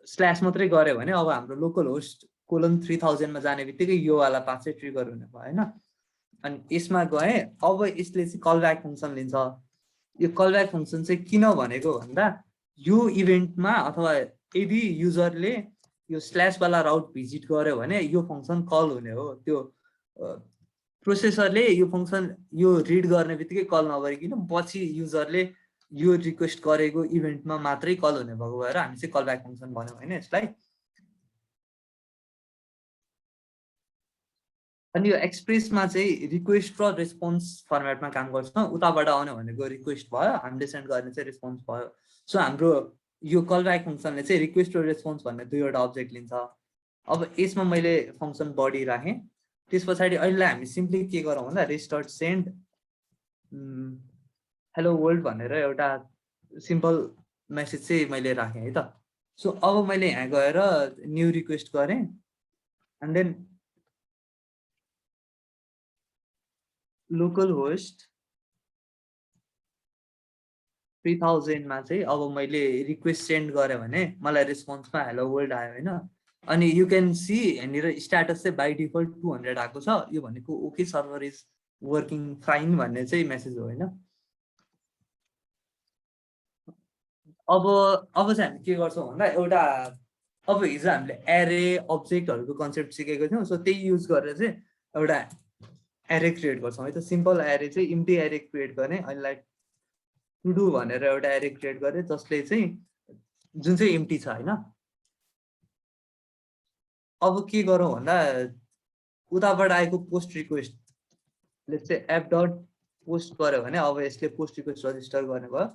स्ल्यास मात्रै गऱ्यो भने अब हाम्रो लोकल होस्ट :3000 मा जाने बित्तिकै यो वाला पाथ चाहिँ ट्रिगर हुने भयो होइन। अनि यसमा गए अब यसले चाहिँ कलब्याक फङ्सन लिन्छ। यो कलब्याक फङ्सन चाहिँ किन भनेको भन्दा यो इभेन्टमा अथवा यदि युजरले यो स्ल्यास वाला राउट भिजिट गर्यो भने यो फङ्सन कल हुने हो। त्यो प्रोसेसरले यो फङ्सन यो रिड गर्ने बित्तिकै कल नगरिकन पछि युजरले यो रिक्वेस्ट गरेको इभेन्टमा मात्रै कल हुने भएको भएर हामी चाहिँ कलब्याक फङ्सन भन्यौँ होइन यसलाई। अनि यो एक्सप्रेसमा चाहिँ रिक्वेस्ट र रेस्पोन्स फर्मेटमा काम गर्छ। उताबाट आउने भनेको रिक्वेस्ट भयो, हामीले सेन्ड गर्ने चाहिँ रेस्पोन्स भयो। सो हाम्रो यो कलब्याक फङ्सनले चाहिँ रिक्वेस्ट र रेस्पोन्स भन्ने दुईवटा अब्जेक्ट लिन्छ। अब यसमा मैले फङ्सन बडी राखेँ। त्यस पछाडि अहिले हामी सिम्पली के गरौँ भन्दा रिस्टार्ट सेन्ड हेलो वर्ल्ड भनेर एउटा सिम्पल मेसेज चाहिँ मैले राखेँ है त। सो अब मैले यहाँ गएर न्यू रिक्वेस्ट गरेँ एन्ड देन लोकल होस्ट 3000 मा चाहिँ अब मैले रिक्वेस्ट सेन्ड गरेँ भने मलाई रेस्पोन्समा हेलो वर्ल्ड आयो होइन। अनि यु क्यान सी यहाँनिर स्ट्याटस चाहिँ बाई डिफल्ट 200 आएको छ। यो भनेको okay server is working fine भन्ने चाहिँ मेसेज हो होइन। अब चाहिँ हामी के गर्छौँ भन्दा एउटा अब हिजो हामीले एरे अब्जेक्टहरूको कन्सेप्ट सिकेको थियौँ। सो त्यही युज गरेर चाहिँ एउटा एरे क्रिएट गर्छौँ है त। सिम्पल एरे चाहिँ इम्टी एरे क्रिएट गर्ने। अहिले टु डु भनेर एउटा एरे क्रिएट गरेँ जसले चाहिँ जुन चाहिँ इम्टी छ होइन। अब के गरौँ भन्दा उताबाट आएको पोस्ट रिक्वेस्टले चाहिँ एप डट पोस्ट गर्यो भने अब यसले पोस्ट रिक्वेस्ट रजिस्टर गर्ने भयो।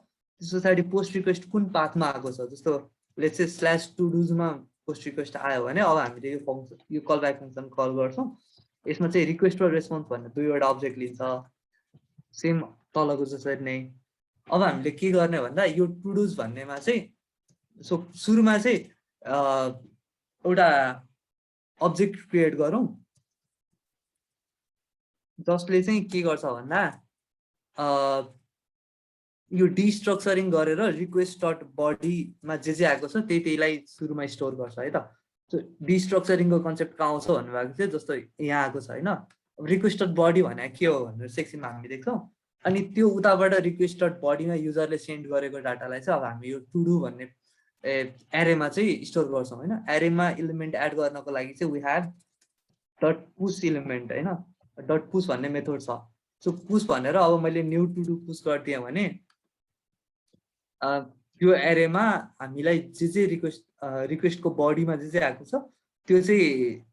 त्यस पछाडि पोस्ट रिक्वेस्ट कुन पाथमा आएको छ, जस्तो लेट्स चाहिँ स्ल्यास टु डुजमा पोस्ट रिक्वेस्ट आयो भने अब हामीले यो फङ्सन यो कलब्याक फङ्सन कल गर्छौँ। यसमा चाहिँ रिक्वेस्ट र रेस्पोन्स भन्ने दुईवटा अब्जेक्ट लिन्छ सेम तलको जसरी नै। अब हामीले के गर्ने भन्दा यो टु डुज भन्नेमा चाहिँ सो सुरुमा चाहिँ एउटा अब्जेक्ट क्रिएट गरौँ जसले चाहिँ के गर्छ भन्दा यो डिस्ट्रक्चरिङ गरेर रिक्वेस्ट डट बडीमा जे आएको छ त्यहीलाई सुरुमा स्टोर गर्छ है त। सो डिस्ट्रक्चरिङको कन्सेप्ट कहाँ आउँछ भन्नुभएको थियो, जस्तो यहाँ आएको छ होइन। रिक्वेस्ट डट बडी भने के हो भनेर सेक्सनमा हामी देख्छौँ। अनि त्यो उताबाट रिक्वेस्ट डट बडीमा युजरले सेन्ड गरेको डाटालाई चाहिँ अब हामी यो टु डु भन्ने एरेमा चाहिँ स्टोर गर्छौँ होइन। एरेमा इलिमेन्ट एड गर्नको लागि चाहिँ we have dot push element होइन। डट पुस भन्ने मेथड छ। सो पुस भनेर अब मैले न्यू टु डु पुस गरिदिएँ भने यो एरेमा हामीलाई जे रिक्वेस्टको बडीमा जे आएको छ त्यो चाहिँ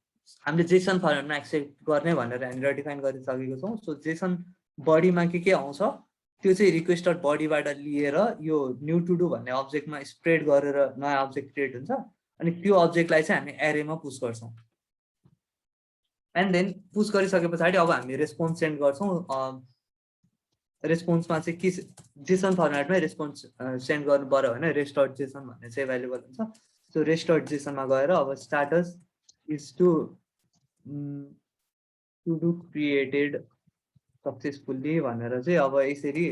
हामीले जेसन फर्मेटमा एक्सेप्ट गर्ने भनेर हामीले डिफाइन गरिसकेको छौँ। सो जेसन बडीमा के आउँछ त्यो चाहिँ रिक्वेस्ट डट बडीबाट लिएर यो न्यू टु डु भन्ने अब्जेक्टमा स्प्रेड गरेर नयाँ अब्जेक्ट क्रिएट हुन्छ। अनि त्यो अब्जेक्टलाई चाहिँ हामी एरेमा पुस गर्छौँ। एन्ड देन पुस गरिसके पछाडि अब हामी रेस्पोन्स सेन्ड गर्छौँ। रेस्पोन्समा चाहिँ के जेसन फर्मेटमै रेस्पोन्स सेन्ड गर्नु पर्यो भने रेस्ट डट जेसन भन्ने चाहिँ एभाइलेबल हुन्छ। सो रेस्ट डट जेसनमा गएर अब status is todo created successfully भनेर चाहिँ अब यसरी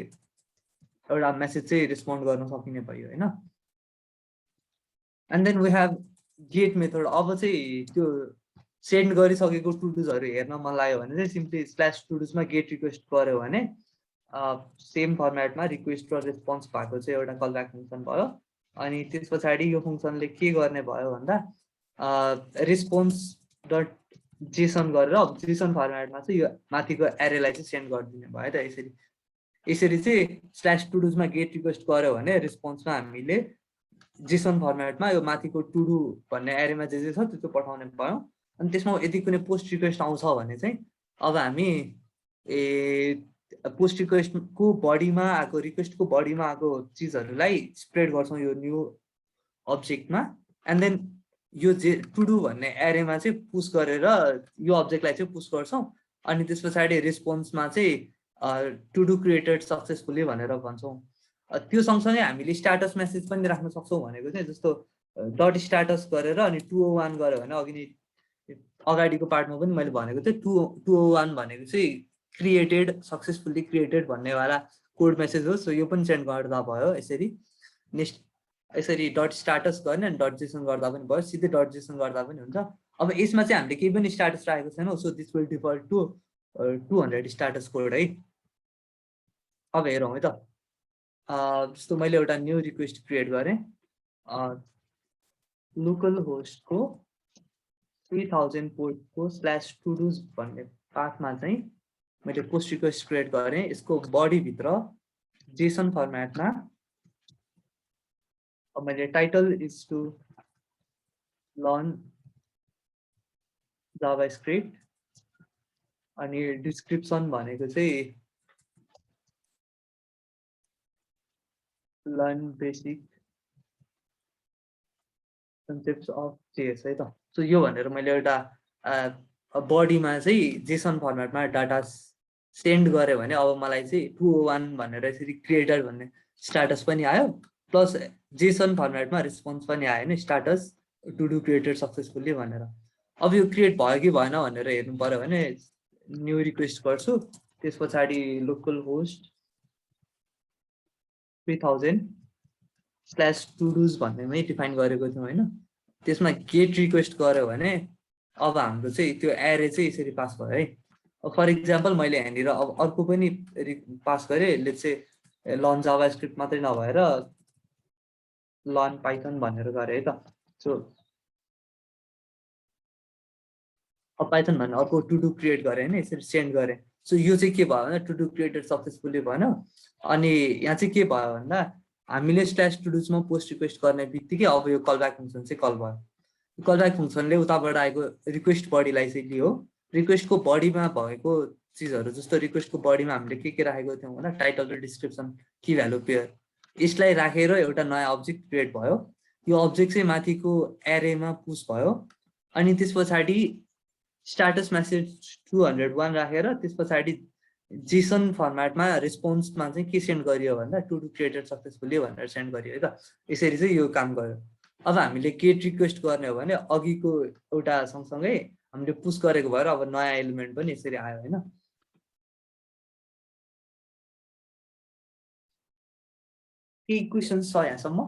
एउटा मेसेज चाहिँ रेस्पोन्ड गर्न सकिने भयो होइन। And then we have get method अब चाहिँ त्यो सेन्ड गरिसकेको टुडुजहरू हेर्न मन लाग्यो भने चाहिँ सिम्पली स्ल्यास टुडुजमा गेट रिक्वेस्ट गर्यो भने सेम फर्मेटमा रिक्वेस्ट र रेस्पोन्स भएको चाहिँ एउटा कल ब्याक फङ्सन भयो। अनि त्यस पछाडि यो फङ्सनले के गर्ने भयो भन्दा रेस्पोन्स डट जेसन गरेर अब जेसन फर्मेटमा चाहिँ यो माथिको एरेलाई चाहिँ सेन्ड गरिदिने भयो त। यसरी चाहिँ स्ल्यास टुडुजमा गेट रिक्वेस्ट गर्यो भने रेस्पोन्समा हामीले जेसन फर्मेटमा यो माथिको टुडु भन्ने एरेमा जे छ त्यो पठाउने पायौँ। अनि त्यसमा यदि कुनै पोस्ट रिक्वेस्ट आउँछ भने चाहिँ अब हामी पोस्ट रिक्वेस्टको बडीमा आएको रिक्वेस्टको बडीमा आएको चिजहरूलाई स्प्रेड गर्छौँ यो न्यू अब्जेक्टमा। एन्ड देन यो जे टुडु भन्ने एरेमा चाहिँ पुस गरेर यो अब्जेक्टलाई चाहिँ पुस गर्छौँ। अनि त्यस पछाडि रेस्पोन्समा चाहिँ टुडु क्रिएटेड सक्सेसफुली भनेर भन्छौँ। त्यो सँगसँगै हामीले स्ट्याटस मेसेज पनि राख्न सक्छौँ भनेको चाहिँ जस्तो डट स्ट्याटस गरेर अनि 201 गऱ्यो भने अघि नै अगाडिको पार्टमा पनि मैले भनेको थिएँ 201 भनेको चाहिँ क्रिएटेड सक्सेसफुल्ली क्रिएटेड भन्नेवाला कोड मेसेज हो। सो यो पनि सेन्ड गर्दा भयो यसरी। नेक्स्ट यसरी डट स्ट्याटस गर्ने अनि डट जेसन गर्दा पनि भयो, सिधै डट जेसन गर्दा पनि हुन्छ। अब यसमा चाहिँ हामीले केही पनि स्ट्याटस राखेको छैनौँ। So this will default to 200 status code है। अब हेरौँ है त। जस्तो मैले एउटा न्यू रिक्वेस्ट क्रिएट गरेँ लोकल होस्टको 3000 पोर्टको /todos भन्ने पाथमा चाहिँ मैले पोस्ट रिक्वेस्ट क्रिएट गरेँ। यसको बडीभित्र जेसन फर्मेटमा अब मैले title is to learn JavaScript अनि डिस्क्रिप्सन भनेको चाहिँ learn basic concepts of JS है त। सो यो भनेर मैले एउटा बडीमा चाहिँ जेसन फर्मेटमा डाटा सेन्ड गरेँ भने अब मलाई चाहिँ 201 भनेर यसरी क्रिएटर भन्ने स्ट्याटस पनि आयो, प्लस जेसन फर्मेटमा रेस्पोन्स पनि आयो नि स्ट्याटस टुडु क्रिएटेड सक्सेसफुल्ली भनेर। अब यो क्रिएट भयो कि भएन भनेर हेर्नु पर्यो भने न्यू रिक्वेस्ट गर्छु, त्यस पछाडि लोकल होस्ट 3000 /todos भन्नेमै डिफाइन गरेको थियौँ होइन। त्यसमा गेट रिक्वेस्ट गर्यो भने अब हाम्रो चाहिँ त्यो एरे चाहिँ यसरी पास भयो है। फर इक्जाम्पल मैले यहाँनिर अब अर्को पनि पास गरेँ, लेट्स चाहिँ लर्न जाभास्क्रिप्ट मात्रै नभएर लर्न पाइथन भनेर गरेँ है त। सो अब पाइथन भन्ने अर्को टुडु क्रिएट गरेँ होइन, यसरी सेन्ड गरेँ। सो यो चाहिँ के भयो भने टुडु क्रिएटेड सक्सेसफुल्ली भएन। अनि यहाँ चाहिँ के भयो भन्दा हामीले /todos पोस्ट रिक्वेस्ट गर्ने बित्तिकै अब यो कल ब्याक फङ्सन चाहिँ कल भयो। कल ब्याक फङ्सनले उताबाट आएको रिक्वेस्ट बडीलाई चाहिँ लियो। रिक्वेस्टको बडीमा भएको चिजहरू जस्तो रिक्वेस्टको बडीमा हामीले के राखेको थियौँ भन्दा टाइटल र डिस्क्रिप्सन की भ्यालु पेयर, यसलाई राखेर एउटा नयाँ अब्जेक्ट क्रिएट भयो। यो अब्जेक्ट चाहिँ माथिको एरेमा पुस भयो। अनि त्यस पछाडि स्ट्याटस मेसेज 201 राखेर त्यस पछाडि जेसन फर्मेटमा रेस्पोन्समा चाहिँ के सेन्ड गरियो भन्दा टुडु क्रिएटेड सक्सेसफुल्ली भनेर सेन्ड गरियो है त। यसरी चाहिँ यो काम गर्यो। अब हामीले गेट रिक्वेस्ट गर्ने हो भने अघिको एउटा सँगसँगै हामीले पुस गरेको भएर अब नयाँ एलिमेन्ट पनि यसरी आयो होइन। केही क्वेसन्स छ यहाँसम्म?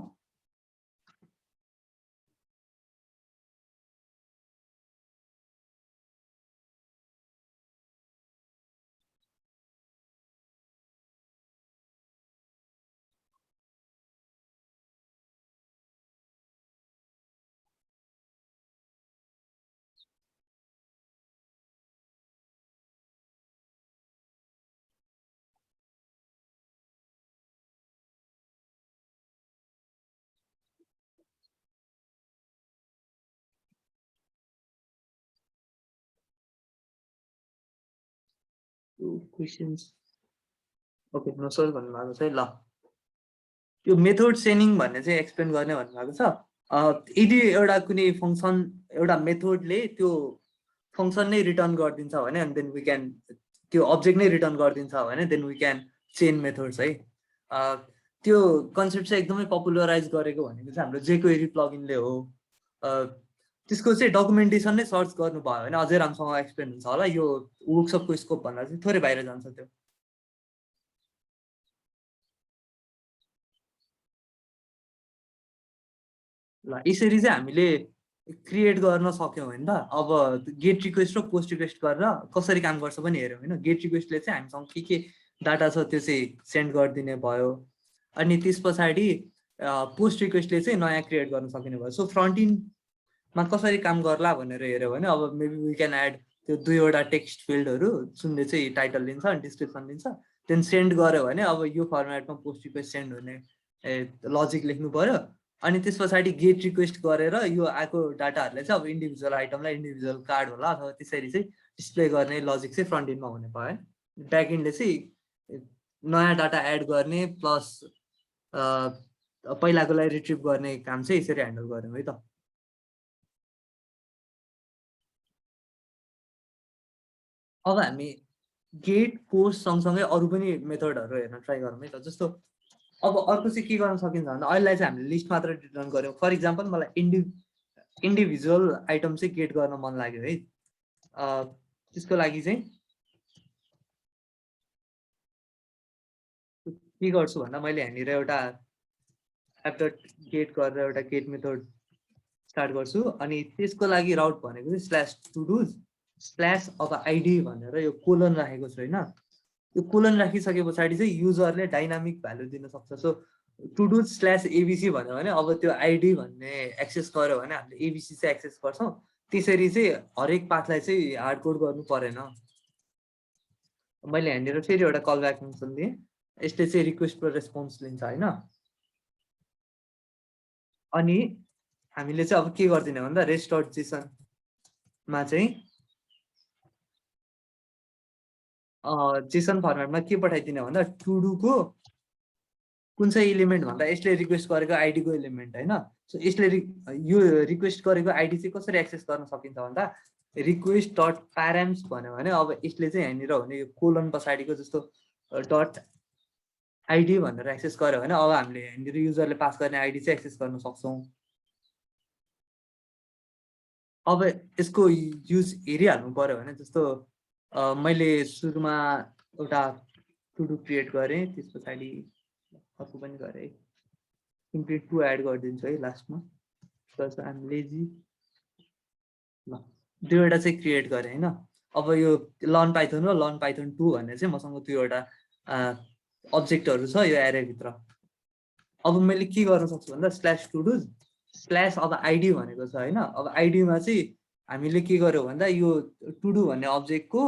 क्वेसन्स ओके नो सर भन्नुभएको छ है। ल यो मेथड चेनिङ भन्ने चाहिँ एक्सप्लेन गर्ने भन्नुभएको छ। यदि एउटा कुनै फङ्सन एउटा मेथडले त्यो फङ्सन नै रिटर्न गरिदिन्छ भने अनि देन वी क्यान त्यो अब्जेक्ट नै रिटर्न गरिदिन्छ भने then we can chain methods है। त्यो कन्सेप्ट चाहिँ एकदमै पपुलराइज गरेको भनेको चाहिँ हाम्रो जेक्वेरी प्लगइनले हो। त्यसको चाहिँ डकुमेन्टेसन नै सर्च गर्नुभयो भने अझै राम्रोसँग एक्सप्लेन हुन्छ होला। यो वर्कसपको स्कोप भन्दा चाहिँ थोरै बाहिर जान्छ त्यो। ल यसरी चाहिँ हामीले क्रिएट गर्न सक्यौँ होइन त, अब गेट रिक्वेस्ट र पोस्ट रिक्वेस्ट गरेर कसरी काम गर्छ पनि हेऱ्यौँ होइन। गेट रिक्वेस्टले चाहिँ हामीसँग के डाटा छ त्यो चाहिँ सेन्ड गरिदिने भयो, अनि त्यस पछाडि पोस्ट रिक्वेस्टले चाहिँ नयाँ क्रिएट गर्न सकिने भयो। सो फ्रन्ट इन्डमा कसरी काम गर्ला भनेर हेऱ्यो भने अब मेबी वी क्यान एड त्यो 2वटा टेक्स्ट फिल्डहरू जुनले चाहिँ टाइटल लिन्छ अनि डिस्क्रिप्सन लिन्छ, त्यहाँदेखि सेन्ड गऱ्यो भने अब यो फर्मेटमा पोस्ट रिक्वेस्ट सेन्ड हुने लजिक लेख्नु पऱ्यो। अनि त्यस पछाडि गेट रिक्वेस्ट गरेर यो आएको डाटाहरूलाई चाहिँ अब इन्डिभिजुअल आइटमलाई इन्डिभिजुअल कार्ड होला अथवा त्यसरी चाहिँ डिस्प्ले गर्ने लजिक चाहिँ फ्रन्ट इन्डमा हुने भयो है। ब्याक इन्डले चाहिँ नयाँ डाटा एड गर्ने प्लस पहिलाकोलाई रिट्रिभ गर्ने काम चाहिँ यसरी ह्यान्डल गऱ्यौँ है त। अब हामी गेट पोस्ट सँगसँगै अरू पनि मेथडहरू हेर्न ट्राई गरौँ है त। जस्तो अब अर्को चाहिँ के गर्न सकिन्छ भन्दा अहिलेलाई चाहिँ हामीले लिस्ट मात्र रिटर्न गऱ्यौँ। फर इक्जाम्पल मलाई इन्डिभिजुअल आइटम चाहिँ गेट गर्न मन लाग्यो है, त्यसको लागि चाहिँ के गर्छु भन्दा मैले यहाँनिर एउटा एप डट गेट गरेर एउटा गेट मेथड स्टार्ट गर्छु, अनि त्यसको लागि राउट भनेको चाहिँ स्ल्यास टु डुज स्ल्यास अब आइडी भनेर यो कोलन राखेको छु होइन। यो कोलन राखिसके पछाडि चाहिँ युजरले डाइनामिक भ्यालु दिन सक्छ। So todos slash ABC भन्यो भने अब त्यो आइडी भन्ने एक्सेस गर्यो भने हामीले एबिसी चाहिँ एक्सेस गर्छौँ। त्यसरी चाहिँ हरेक पाथलाई चाहिँ हार्ड कोड गर्नु परेन। मैले यहाँनिर फेरि एउटा कल ब्याक फङ्सन दिएँ, यसले चाहिँ रिक्वेस्ट र रेस्पोन्स लिन्छ होइन। अनि हामीले चाहिँ अब के गरिदिने भन्दा रेस्ट डट जेसनमा चाहिँ जेसन फर्मेटमा के पठाइदिने भन्दा टुडुको कुन चाहिँ इलिमेन्ट भन्दा यसले रिक्वेस्ट गरेको आइडीको इलिमेन्ट होइन। सो यसले यो रिक्वेस्ट गरेको आइडी चाहिँ कसरी एक्सेस गर्न सकिन्छ भन्दा रिक्वेस्ट डट प्यारेम्स भन्यो भने अब यसले चाहिँ यहाँनिर हुने यो कोलन पछाडिको जस्तो डट आइडी भनेर एक्सेस गर्यो भने अब हामीले यहाँनिर युजरले पास गर्ने आइडी चाहिँ एक्सेस गर्न सक्छौँ। अब यसको युज हेरिहाल्नु पर्यो भने जस्तो मैले सुरुमा एउटा टुडु क्रिएट गरेँ, त्यस पछाडि अर्को पनि गरेँ, सिम्पली 2 एड गरिदिन्छु है लास्टमा बिकज आइ एम लेजी। ल 2वटा चाहिँ क्रिएट गरेँ होइन। अब यो लर्न पाइथन र लर्न पाइथन 2 भन्ने चाहिँ मसँग 2वटा अब्जेक्टहरू छ यो एरेभित्र। अब मैले के गर्न सक्छु भन्दा स्ल्यास टु डुज स्ल्यास अब आइडी भनेको छ होइन। अब आइडीमा चाहिँ हामीले के गर्यो भन्दा यो टुडु भन्ने अब्जेक्टको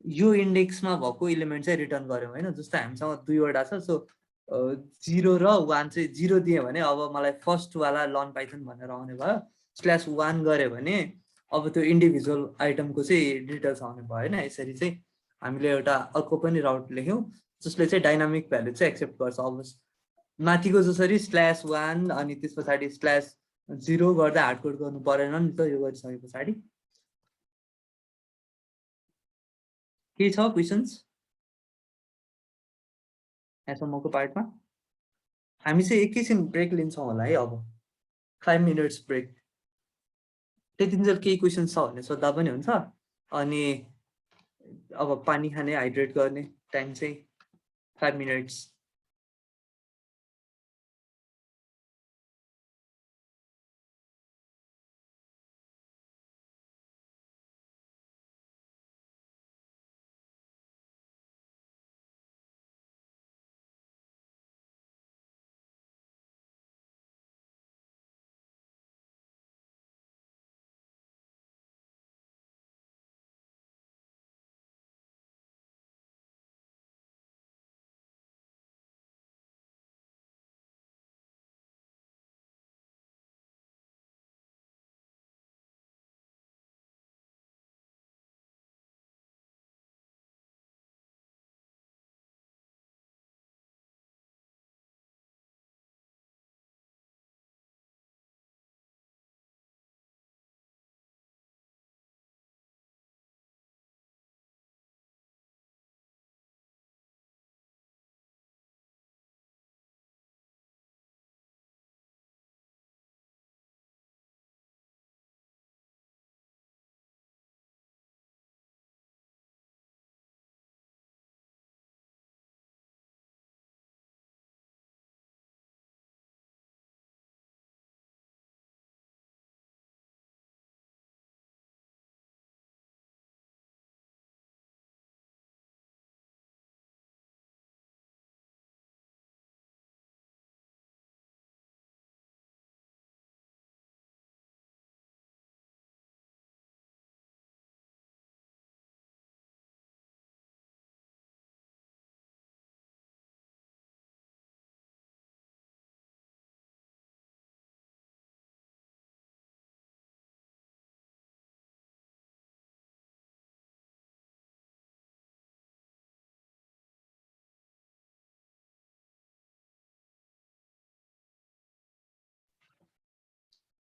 यो इन्डेक्समा भएको इलिमेन्ट चाहिँ रिटर्न गऱ्यौँ होइन। जस्तो हामीसँग 2वटा छ, सो 0 र 1 चाहिँ 0 दिएँ भने अब मलाई फर्स्टवाला लर्न पाइथन भनेर आउने भयो, स्ल्यास 1 गऱ्यो भने अब त्यो इन्डिभिजुअल आइटमको चाहिँ डिटेल्स आउने भयो होइन। यसरी चाहिँ हामीले एउटा अर्को पनि राउट लेख्यौँ जसले चाहिँ डाइनामिक भ्यालु चाहिँ एक्सेप्ट गर्छ। अब माथिको जसरी स्ल्यास 1 अनि त्यस पछाडि स्ल्यास 0 गर्दा हार्डकोड गर्नु परेन नि त। यो गरिसके पछाडि के छ क्वेसन्स यहाँसम्मको पार्टमा? हामी चाहिँ एकैछिन ब्रेक लिन्छौँ होला है, अब 5 मिनट्स ब्रेक। त्यतिन्जेल केही क्वेसन्स छ भने सोद्धा पनि हुन्छ। अनि अब पानी खाने हाइड्रेट गर्ने टाइम चाहिँ 5 मिनट्स।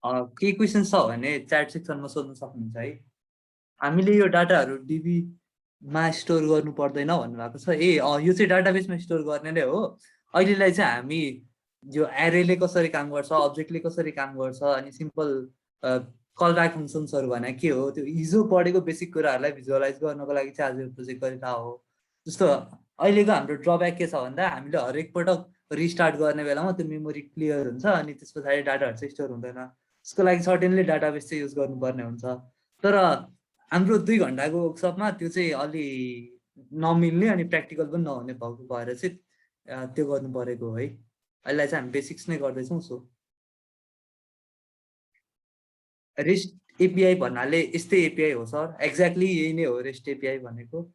केही क्वेसन्स छ भने च्याट सेक्सनमा सोध्न सक्नुहुन्छ है। हामीले यो डाटाहरू डिबीमा स्टोर गर्नु पर्दैन भन्नुभएको छ। यो चाहिँ डाटाबेसमा स्टोर गर्ने नै हो। अहिलेलाई चाहिँ हामी यो एरेले कसरी काम गर्छ, अब्जेक्टले कसरी काम गर्छ, अनि सिम्पल कल ब्याक फङ्सन्सहरू भने के हो, त्यो हिजो पढेको बेसिक कुराहरूलाई भिजुअलाइज गर्नको लागि चाहिँ आज यो प्रोजेक्ट गरिरहेको हो। जस्तो अहिलेको हाम्रो ड्रब्याक के छ भन्दा हामीले हरेक पटक रिस्टार्ट गर्ने बेलामा त्यो मेमोरी क्लियर हुन्छ अनि त्यस पछाडि डाटाहरू चाहिँ स्टोर हुँदैन। त्यसको लागि सर्टेनली डाटाबेस चाहिँ युज गर्नुपर्ने हुन्छ। तर हाम्रो 2 घन्टाको वर्कसपमा त्यो चाहिँ अलि नमिल्ने अनि प्र्याक्टिकल पनि नहुने भएको भएर चाहिँ त्यो गर्नु परेको है। अहिले चाहिँ हामी बेसिक्स नै गर्दैछौँ। सो रेस्ट एपिआई भन्नाले यस्तै एपिआई हो सर, एक्ज्याक्टली यही नै हो रेस्ट एपिआई भनेको।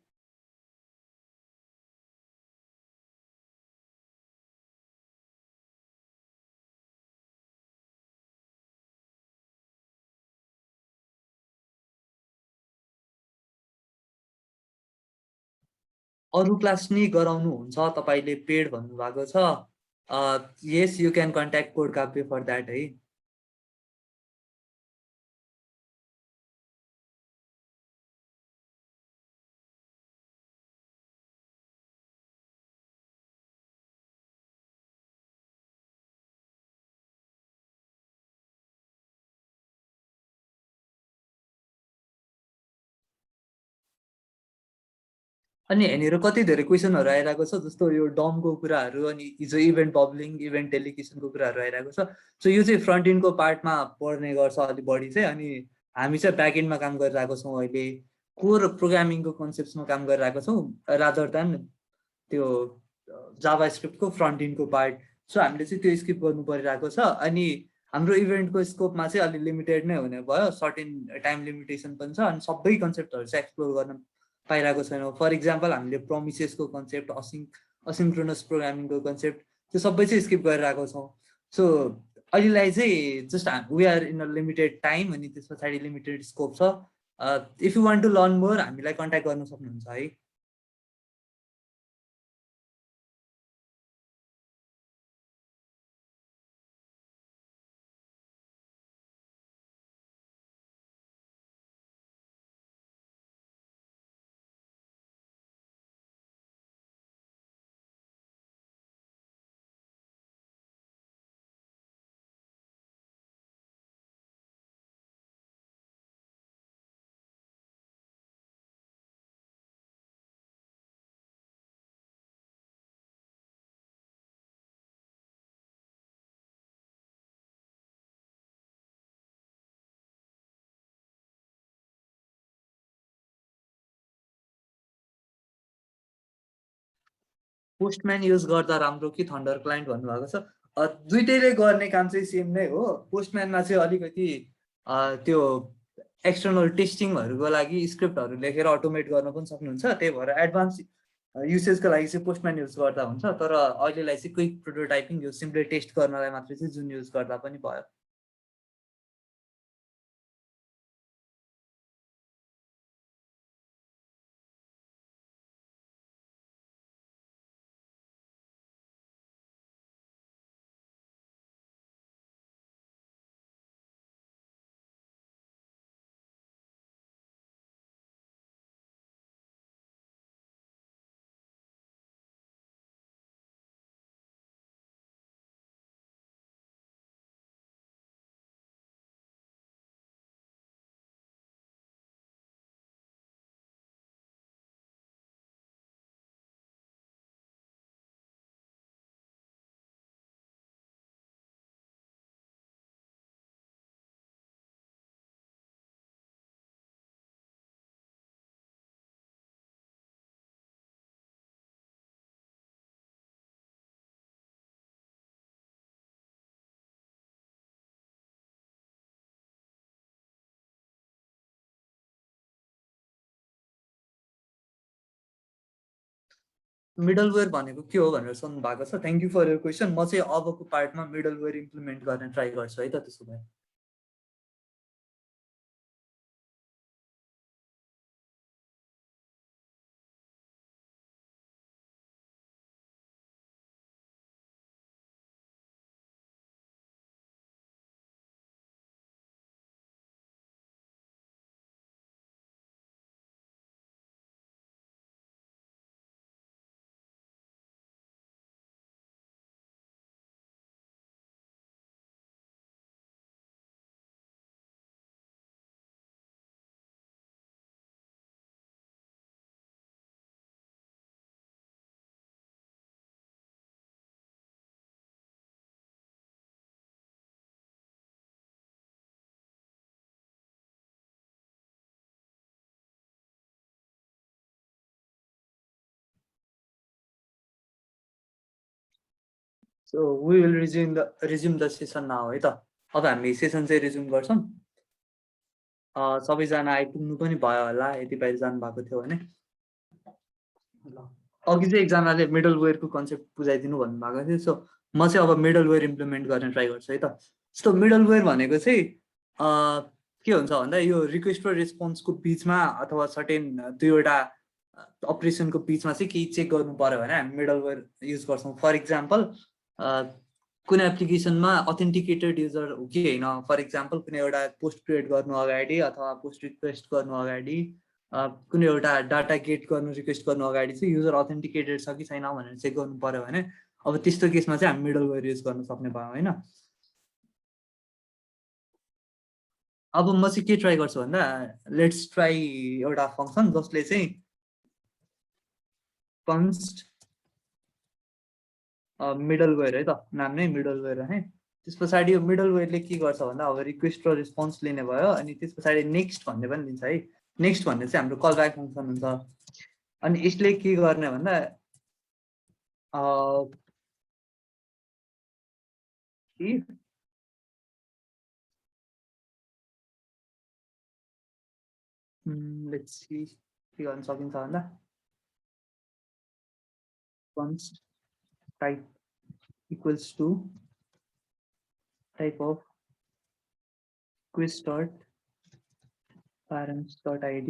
अरू क्लास नि गराउनुहुन्छ तपाईँले पेड भन्नुभएको छ। Yes you can contact Code Cafe for that है। अनि यहाँनिर कति धेरै क्वेसनहरू आइरहेको छ, जस्तो यो डमको कुराहरू, अनि हिजो इभेन्ट बबलिङ, इभेन्ट डेलिगेसनको कुराहरू आइरहेको छ। सो यो चाहिँ फ्रन्ट इन्डको पार्टमा पर्ने गर्छ अलिक बढी चाहिँ, अनि हामी चाहिँ ब्याक इन्डमा काम गरिरहेको छौँ अहिले। कोर प्रोग्रामिङको कन्सेप्ट्समा काम गरिरहेको छौँ रादर देन त्यो जाभा स्क्रिप्टको फ्रन्ट इन्डको पार्ट। सो हामीले चाहिँ त्यो स्किप गर्नु परिरहेको छ। अनि हाम्रो इभेन्टको स्कोपमा चाहिँ अलिक लिमिटेड नै हुने भयो, सर्टेन टाइम लिमिटेसन पनि छ, अनि सबै कन्सेप्टहरू चाहिँ एक्सप्लोर गर्न पाइरहेको छैनौँ। फर इक्जाम्पल हामीले प्रोमिसेसको कन्सेप्ट, असिन्क्रोनस प्रोग्रामिङको कन्सेप्ट, त्यो सबै चाहिँ स्किप गरिरहेको छौँ। सो अहिलेलाई चाहिँ just we are in a limited time, अनि त्यस पछाडि लिमिटेड स्कोप छ। If you want to learn more हामीलाई कन्ट्याक्ट गर्न सक्नुहुन्छ है। पोस्टम्यान युज गर्दा राम्रो कि थन्डर क्लाइन्ट भन्नुभएको छ। दुइटैले गर्ने काम चाहिँ सेम नै हो। पोस्टम्यानमा चाहिँ अलिकति त्यो एक्सटर्नल टेस्टिङहरूको लागि स्क्रिप्टहरू लेखेर अटोमेट गर्न पनि सक्नुहुन्छ। त्यही भएर एडभान्स युसेजको लागि चाहिँ पोस्टम्यान युज गर्दा हुन्छ। तर अहिलेलाई चाहिँ क्विक प्रोटोटाइपिङ, यो सिम्पली टेस्ट गर्नलाई मात्रै चाहिँ जुन युज गर्दा पनि भयो। मिडलवेयर भनेको के हो भनेर सोध्नु भएको छ। Thank you for your question. म चाहिँ अबको पार्टमा मिडलवेयर इम्प्लिमेन्ट गर्ने ट्राई गर्छु है त त्यसो भए। So we will resume the session now है त। अब हामी सेसन चाहिँ रिज्युम गर्छौँ। सबैजना आइपुग्नु पनि भयो होला यति बाहिर जानुभएको थियो भने। अघि चाहिँ एकजनाले मिडलवेयरको कन्सेप्ट बुझाइदिनु भन्नुभएको थियो। सो म चाहिँ अब मिडलवेयर इम्प्लिमेन्ट गर्ने ट्राई गर्छु है त। जस्तो मिडलवेयर भनेको चाहिँ के हुन्छ भन्दा यो रिक्वेस्ट र रेस्पोन्सको बिचमा अथवा सर्टेन दुईवटा अपरेसनको बिचमा चाहिँ केही चेक गर्नु पर्यो भने हामी मिडलवेयर युज गर्छौँ। फर इक्जाम्पल कुनै एप्लिकेसनमा अथेन्टिकेटेड युजर हो कि होइन, फर इक्जाम्पल कुनै एउटा पोस्ट क्रिएट गर्नु अगाडि अथवा पोस्ट रिक्वेस्ट गर्नु अगाडि कुनै एउटा डाटा गेट गर्नु रिक्वेस्ट गर्नु अगाडि चाहिँ युजर अथेन्टिकेटेड छ कि छैन भनेर चेक गर्नु पर्यो भने अब त्यस्तो केसमा चाहिँ हामी मिडलवेयर युज गर्न सक्ने भयौँ होइन। अब म चाहिँ के ट्राई गर्छु भन्दा लेट्स ट्राई एउटा फङ्सन जसले चाहिँ कन्स्ट मिडलवेयर है त, नाम नै मिडलवेयर है। त्यस पछाडि यो मिडलवेयरले के गर्छ भन्दा अब रिक्वेस्ट र रेस्पोन्स लिने भयो अनि त्यस पछाडि नेक्स्ट भन्ने पनि लिन्छ है। नेक्स्ट भन्ने चाहिँ हाम्रो कलब्याक फङ्सन हुन्छ। अनि यसले के गर्ने भन्दा लेट्स सी के गर्न सकिन्छ भन्दा const type equals to type of request dot parents dot id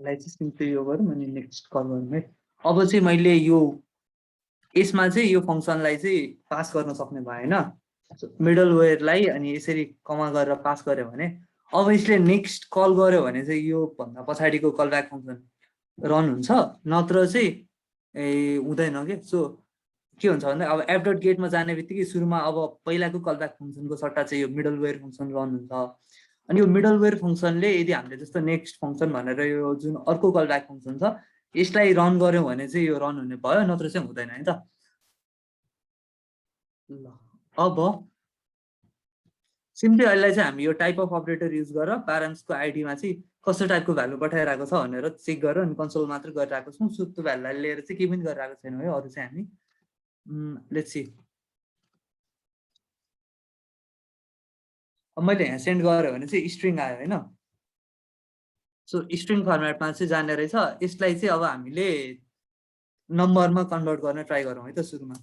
लाई चाहिँ सिम्पली यो गरौँ अनि नेक्स्ट कल गरौँ है। अब चाहिँ मैले यो यसमा चाहिँ यो फङ्सनलाई चाहिँ पास गर्न सक्ने भएन मिडलवेयरलाई, अनि यसरी कमा गरेर पास गर्यो भने अब यसले नेक्स्ट कल गर्यो भने चाहिँ यो भन्दा पछाडिको कलब्याक फङ्सन रन हुन्छ, नत्र चाहिँ हुँदैन के। सो के हुन्छ भन्दा अब एप डट गेटमा जाने बित्तिकै सुरुमा अब पहिलाको कलब्याक फङ्सनको सट्टा चाहिँ यो मिडलवेयर फङ्सन रन हुन्छ। अनि यो मिडलवेयर फङ्सनले यदि हामीले जस्तो नेक्स्ट फङ्सन भनेर यो जुन अर्को कलब्याक फङ्सन छ यसलाई रन गर्यौँ भने चाहिँ यो रन हुने भयो, नत्र चाहिँ हुँदैन है त। ल अब सिम्पली यसलाई चाहिँ हामी यो टाइप अफ अपरेटर युज गरेर प्यारेन्ट्सको आइडीमा चाहिँ कस्तो टाइपको भ्यालु पठाइरहेको छ भनेर चेक गरेर अनि कन्सोल मात्र गरिरहेको छौँ। सो त्यो भ्यालुलाई लिएर चाहिँ केही पनि गरिरहेको छैनौँ है। अरू चाहिँ हामी लेट्स सी अब मैले यहाँ सेन्ड गरेँ भने चाहिँ स्ट्रिङ आयो होइन। सो स्ट्रिङ फर्मेटमा चाहिँ जाने रहेछ। यसलाई चाहिँ अब हामीले नम्बरमा कन्भर्ट गर्न ट्राई गरौँ है त सुरुमा।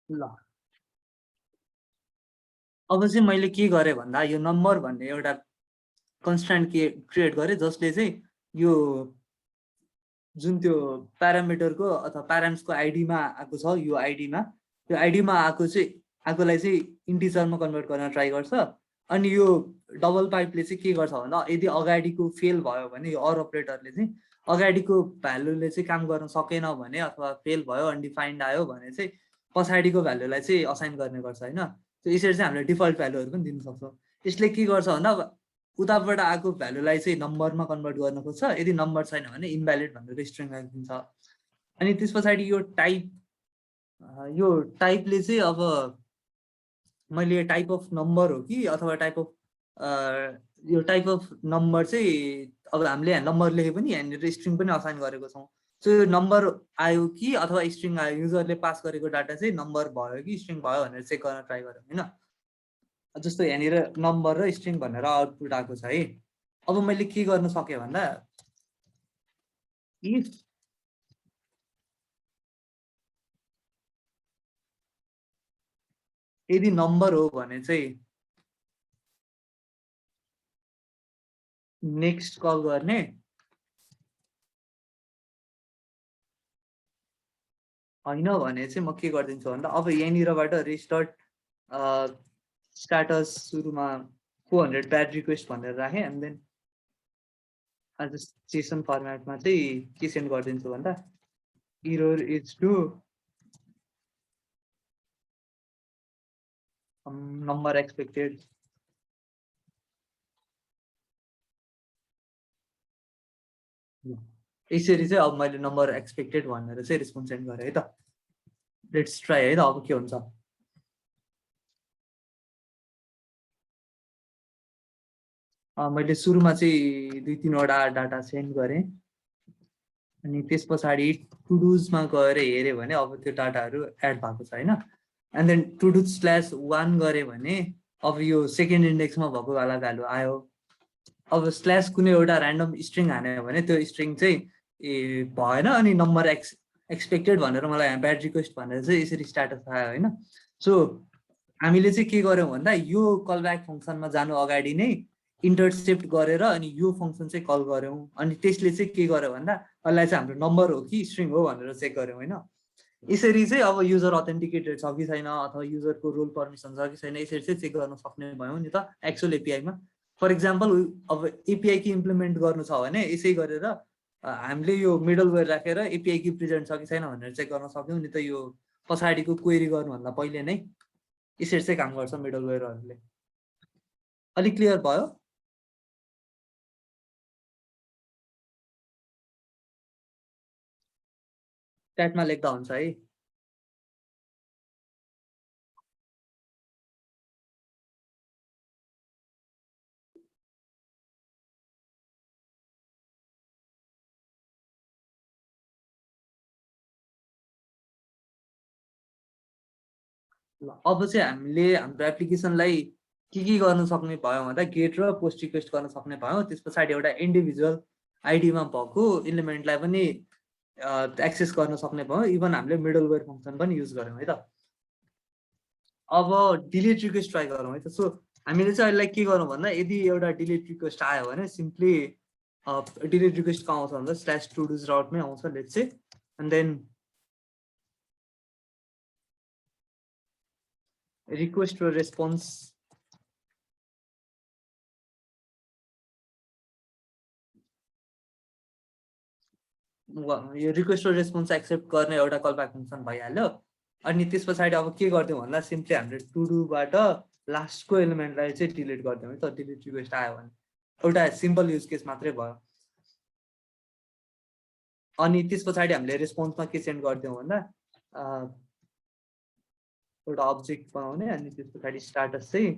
ल अब चाहिँ मैले के गरेँ भन्दा यो नम्बर भन्ने एउटा कन्स्ट्यान्ट क्रिएट गरेँ जसले चाहिँ यो जुन त्यो प्यारामिटरको अथवा प्यारेन्ट्सको आइडीमा आएको छ यो आइडीमा त्यो आइडीमा आएकोलाई चाहिँ इन्टिजरमा कन्भर्ट गर्न ट्राई गर्छ। अनि यो डबल पाइपले चाहिँ के गर्छ भन्दा यदि अगाडिको फेल भयो भने यो अर अपरेटरले चाहिँ अगाडिको भ्यालुले चाहिँ काम गर्न सकेन भने अथवा फेल भयो अनडिफाइन्ड आयो भने चाहिँ पछाडिको भ्यालुलाई चाहिँ असाइन गर्ने गर्छ होइन। त्यो यसरी चाहिँ हामीले डिफल्ट भ्यालुहरू पनि दिन सक्छौँ। यसले के गर्छ भन्दा उताबाट आएको भ्यालुलाई चाहिँ नम्बरमा कन्भर्ट गर्न खोज्छ, यदि नम्बर छैन भने इनभ्यालिड भनेर स्ट्रिङ राखिदिन्छ। अनि त्यस पछाडि यो टाइपले चाहिँ अब मैले टाइप अफ नम्बर हो कि अथवा टाइप अफ यो टाइप अफ नम्बर चाहिँ अब हामीले यहाँ नम्बर लेखे पनि यहाँनिर स्ट्रिङ पनि असाइन गरेको छौँ। सो यो नम्बर आयो कि अथवा स्ट्रिङ आयो, युजरले पास गरेको डाटा चाहिँ नम्बर भयो कि स्ट्रिङ भयो भनेर चेक गर्न ट्राई गरौँ होइन। जस्तो यहाँनिर नम्बर र स्ट्रिङ भनेर आउटपुट आएको छ है। अब मैले के गर्न सकेँ भन्दा इफ यदि नम्बर हो भने चाहिँ नेक्स्ट कल गर्ने, होइन भने चाहिँ म के गरिदिन्छु भन्दा अब यहाँनिरबाट रिस्टार्ट स्ट्याटस सुरुमा 400 ब्याड रिक्वेस्ट भनेर राखेँ एन्ड देन आज जेसन फर्मेटमा चाहिँ के सेन्ड गरिदिन्छु भन्दा error is to number expected यसरी चाहिँ अब मैले नम्बर एक्सपेक्टेड भनेर चाहिँ रेस्पोन्स सेन्ड गरेँ है त। लेट्स ट्राई है त अब के हुन्छ। मैले सुरुमा चाहिँ 2-3वटा डाटा सेन्ड गरेँ अनि त्यस पछाडि टुडुजमा गएर हेऱ्यो भने अब त्यो डाटाहरू एड भएको छ होइन। एन्ड देन टुडुज/1 गरेँ भने अब यो सेकेन्ड इन्डेक्समा भएको वाला भ्यालु आयो। अब स्ल्यास कुनै एउटा ऱ्यान्डम स्ट्रिङ हान्यो भने त्यो स्ट्रिङ चाहिँ भएन अनि नम्बर एक्सपेक्टेड भनेर मलाई यहाँ ब्याड रिक्वेस्ट भनेर चाहिँ यसरी स्ट्याटस आयो होइन। सो हामीले चाहिँ के गर्यौँ भन्दा यो कलब्याक फङ्सनमा जानु अगाडि नै इन्टरसेप्ट गरेर अनि यो फङ्सन चाहिँ कल गर्यौँ अनि त्यसले चाहिँ के गर्यो भन्दा यसलाई चाहिँ हाम्रो नम्बर हो कि स्ट्रिङ हो भनेर चेक गर्यौँ होइन। यसरी चाहिँ अब युजर अथेन्टिकेटेड छ कि छैन अथवा युजरको रोल पर्मिसन छ कि छैन यसरी चाहिँ चेक गर्न सक्ने भयौँ नि त एक्चुअल एपिआईमा। फर इक्जाम्पल अब एपिआई कि इम्प्लिमेन्ट गर्नु छ भने यसै गरेर हामीले यो मिडलवेयर राखेर एपिआई कि प्रेजेन्ट छ कि छैन भनेर चेक गर्न सक्यौँ नि त। यो पछाडिको क्वेरी गर्नुभन्दा पहिले नै यसरी चाहिँ काम गर्छ मिडलवेयरहरूले। अलिक क्लियर भयो? च्याटमा लेख्दा हुन्छ है। अब चाहिँ हामीले हाम्रो एप्लिकेसनलाई के गर्न सक्ने भयो भन्दा गेट र पोस्ट रिक्वेस्ट गर्न सक्ने भयो। त्यस पछाडि एउटा इन्डिभिजुअल आइडीमा भएको इलिमेन्टलाई पनि एक्सेस गर्न सक्ने भयो। इभन हामीले मिडलवेयर फङ्सन पनि युज गऱ्यौँ है त। अब डिलिट रिक्वेस्ट ट्राई गरौँ है त। सो हामीले चाहिँ अहिले के गरौँ भन्दा यदि एउटा डिलिट रिक्वेस्ट आयो भने सिम्पली डिलिट रिक्वेस्ट कहाँ आउँछ भन्दा /todos route-मै आउँछ let's say. And then request र रेस्पोन्स यो रिक्वेस्ट र रेस्पोन्स एक्सेप्ट गर्ने एउटा कलब्याक फङ्सन भइहाल्यो। अनि त्यस पछाडि अब के गरिदिउँ भन्दा सिम्पली हामीले टुडुबाट लास्टको एलिमेन्टलाई चाहिँ डिलिट गरिदिउँ है त। डिलिट रिक्वेस्ट आयो भने एउटा सिम्पल युज केस मात्रै भयो। अनि त्यस पछाडि हामीले रेस्पोन्समा के सेन्ड गरिदिउँ भन्दा एउटा अब्जेक्ट बनाउने अनि त्यस पछाडि स्ट्याटस चाहिँ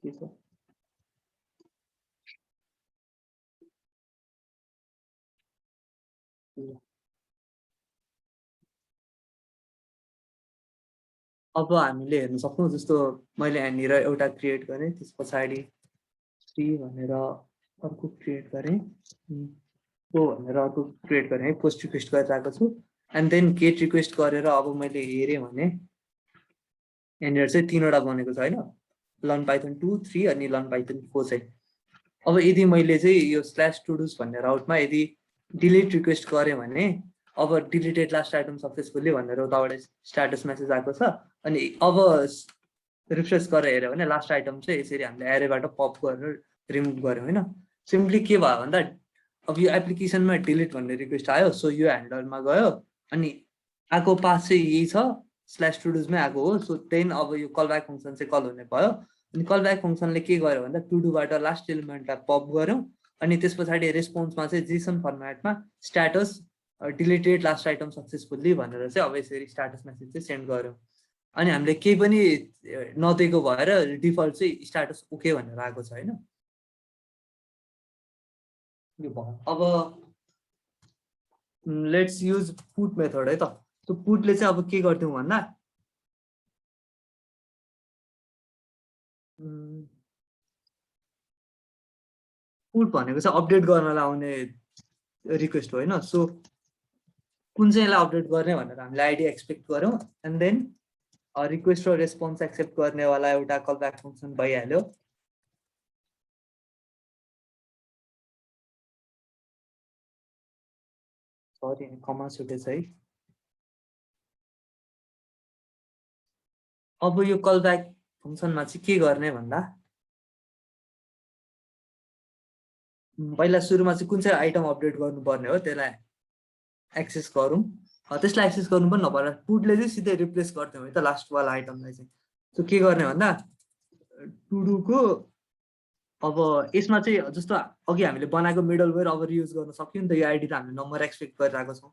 के छ अब हामीले हेर्न सक्छौँ। जस्तो मैले यहाँनिर एउटा क्रिएट गरेँ त्यस पछाडि 3 भनेर अर्को क्रिएट गरेँ भनेर अर्को क्रिएट गरेँ है। पोस्ट रिक्वेस्ट गरिरहेको छु एन्ड देन गेट रिक्वेस्ट गरेर अब मैले हेरेँ भने यहाँनिर चाहिँ 3वटा बनेको छ होइन। लर्न पाइथन 2, 3 अनि लर्न पाइथन 4 चाहिँ। अब यदि मैले चाहिँ यो /todos भन्ने राउटमा यदि डिलिट रिक्वेस्ट गरेँ भने अब डिलिटेड लास्ट आइटम सक्सेसफुल्ली भनेर उताबाट स्ट्याटस मेसेज आएको छ। अनि अब रिफ्रेस गरेर हेऱ्यो भने लास्ट आइटम चाहिँ यसरी हामीले एरेबाट पप गरेर रिमुभ गऱ्यौँ होइन। सिम्पली के भयो भन्दा अब यो एप्लिकेसनमा डिलिट भन्ने रिक्वेस्ट आयो। सो यो ह्यान्डलमा गयो अनि आएको पास चाहिँ यही छ /todos-मै आएको हो। सो देन अब यो कलब्याक फङ्सन चाहिँ कल हुने भयो। अनि कलब्याक फङ्सनले के गर्यो भन्दा टुडुबाट लास्ट एलिमेन्टलाई पप गऱ्यौँ अनि त्यस पछाडि रेस्पोन्समा चाहिँ जेसन फर्मेटमा status deleted last item successfully भनेर चाहिँ अब यसरी स्ट्याटस मेसेज चाहिँ सेन्ड गऱ्यौँ। अनि हामीले केही पनि नदिएको भएर डिफल्ट चाहिँ स्ट्याटस ओके भनेर आएको छ होइन। यो भयो। अब लेट्स युज पुट मेथड है त। त्यो पुटले चाहिँ अब के गर्थ्यौँ भन्दा पुट भनेको चाहिँ अपडेट गर्नलाई आउने रिक्वेस्ट हो होइन। सो कुन चाहिँ यसलाई अपडेट गर्ने भनेर हामीले आइडी एक्सपेक्ट गऱ्यौँ एन्ड देन रिक्वेस्ट र रेस्पोन्स एक्सेप्ट गर्नेवाला एउटा कल ब्याक फङ्सन भइहाल्यो। सरी कमा छुटेछ है। अब यो कल ब्याक फङ्सनमा चाहिँ के गर्ने भन्दा पहिला सुरुमा चाहिँ कुन चाहिँ आइटम अपडेट गर्नुपर्ने हो त्यसलाई एक्सेस गरौँ। त्यसलाई एक्सेस गर्नु पनि नपर्ला, पुटले चाहिँ सिधै रिप्लेस गर्थ्यौँ है त लास्टवाला आइटमलाई चाहिँ। त्यो के गर्ने भन्दा टुडुको अब यसमा चाहिँ जस्तो अघि हामीले बनाएको मिडलवेयर अब रियुज गर्न सक्यो नि त। यो आइडी त हामीले नम्बर एक्सपेक्ट गरिरहेको छौँ।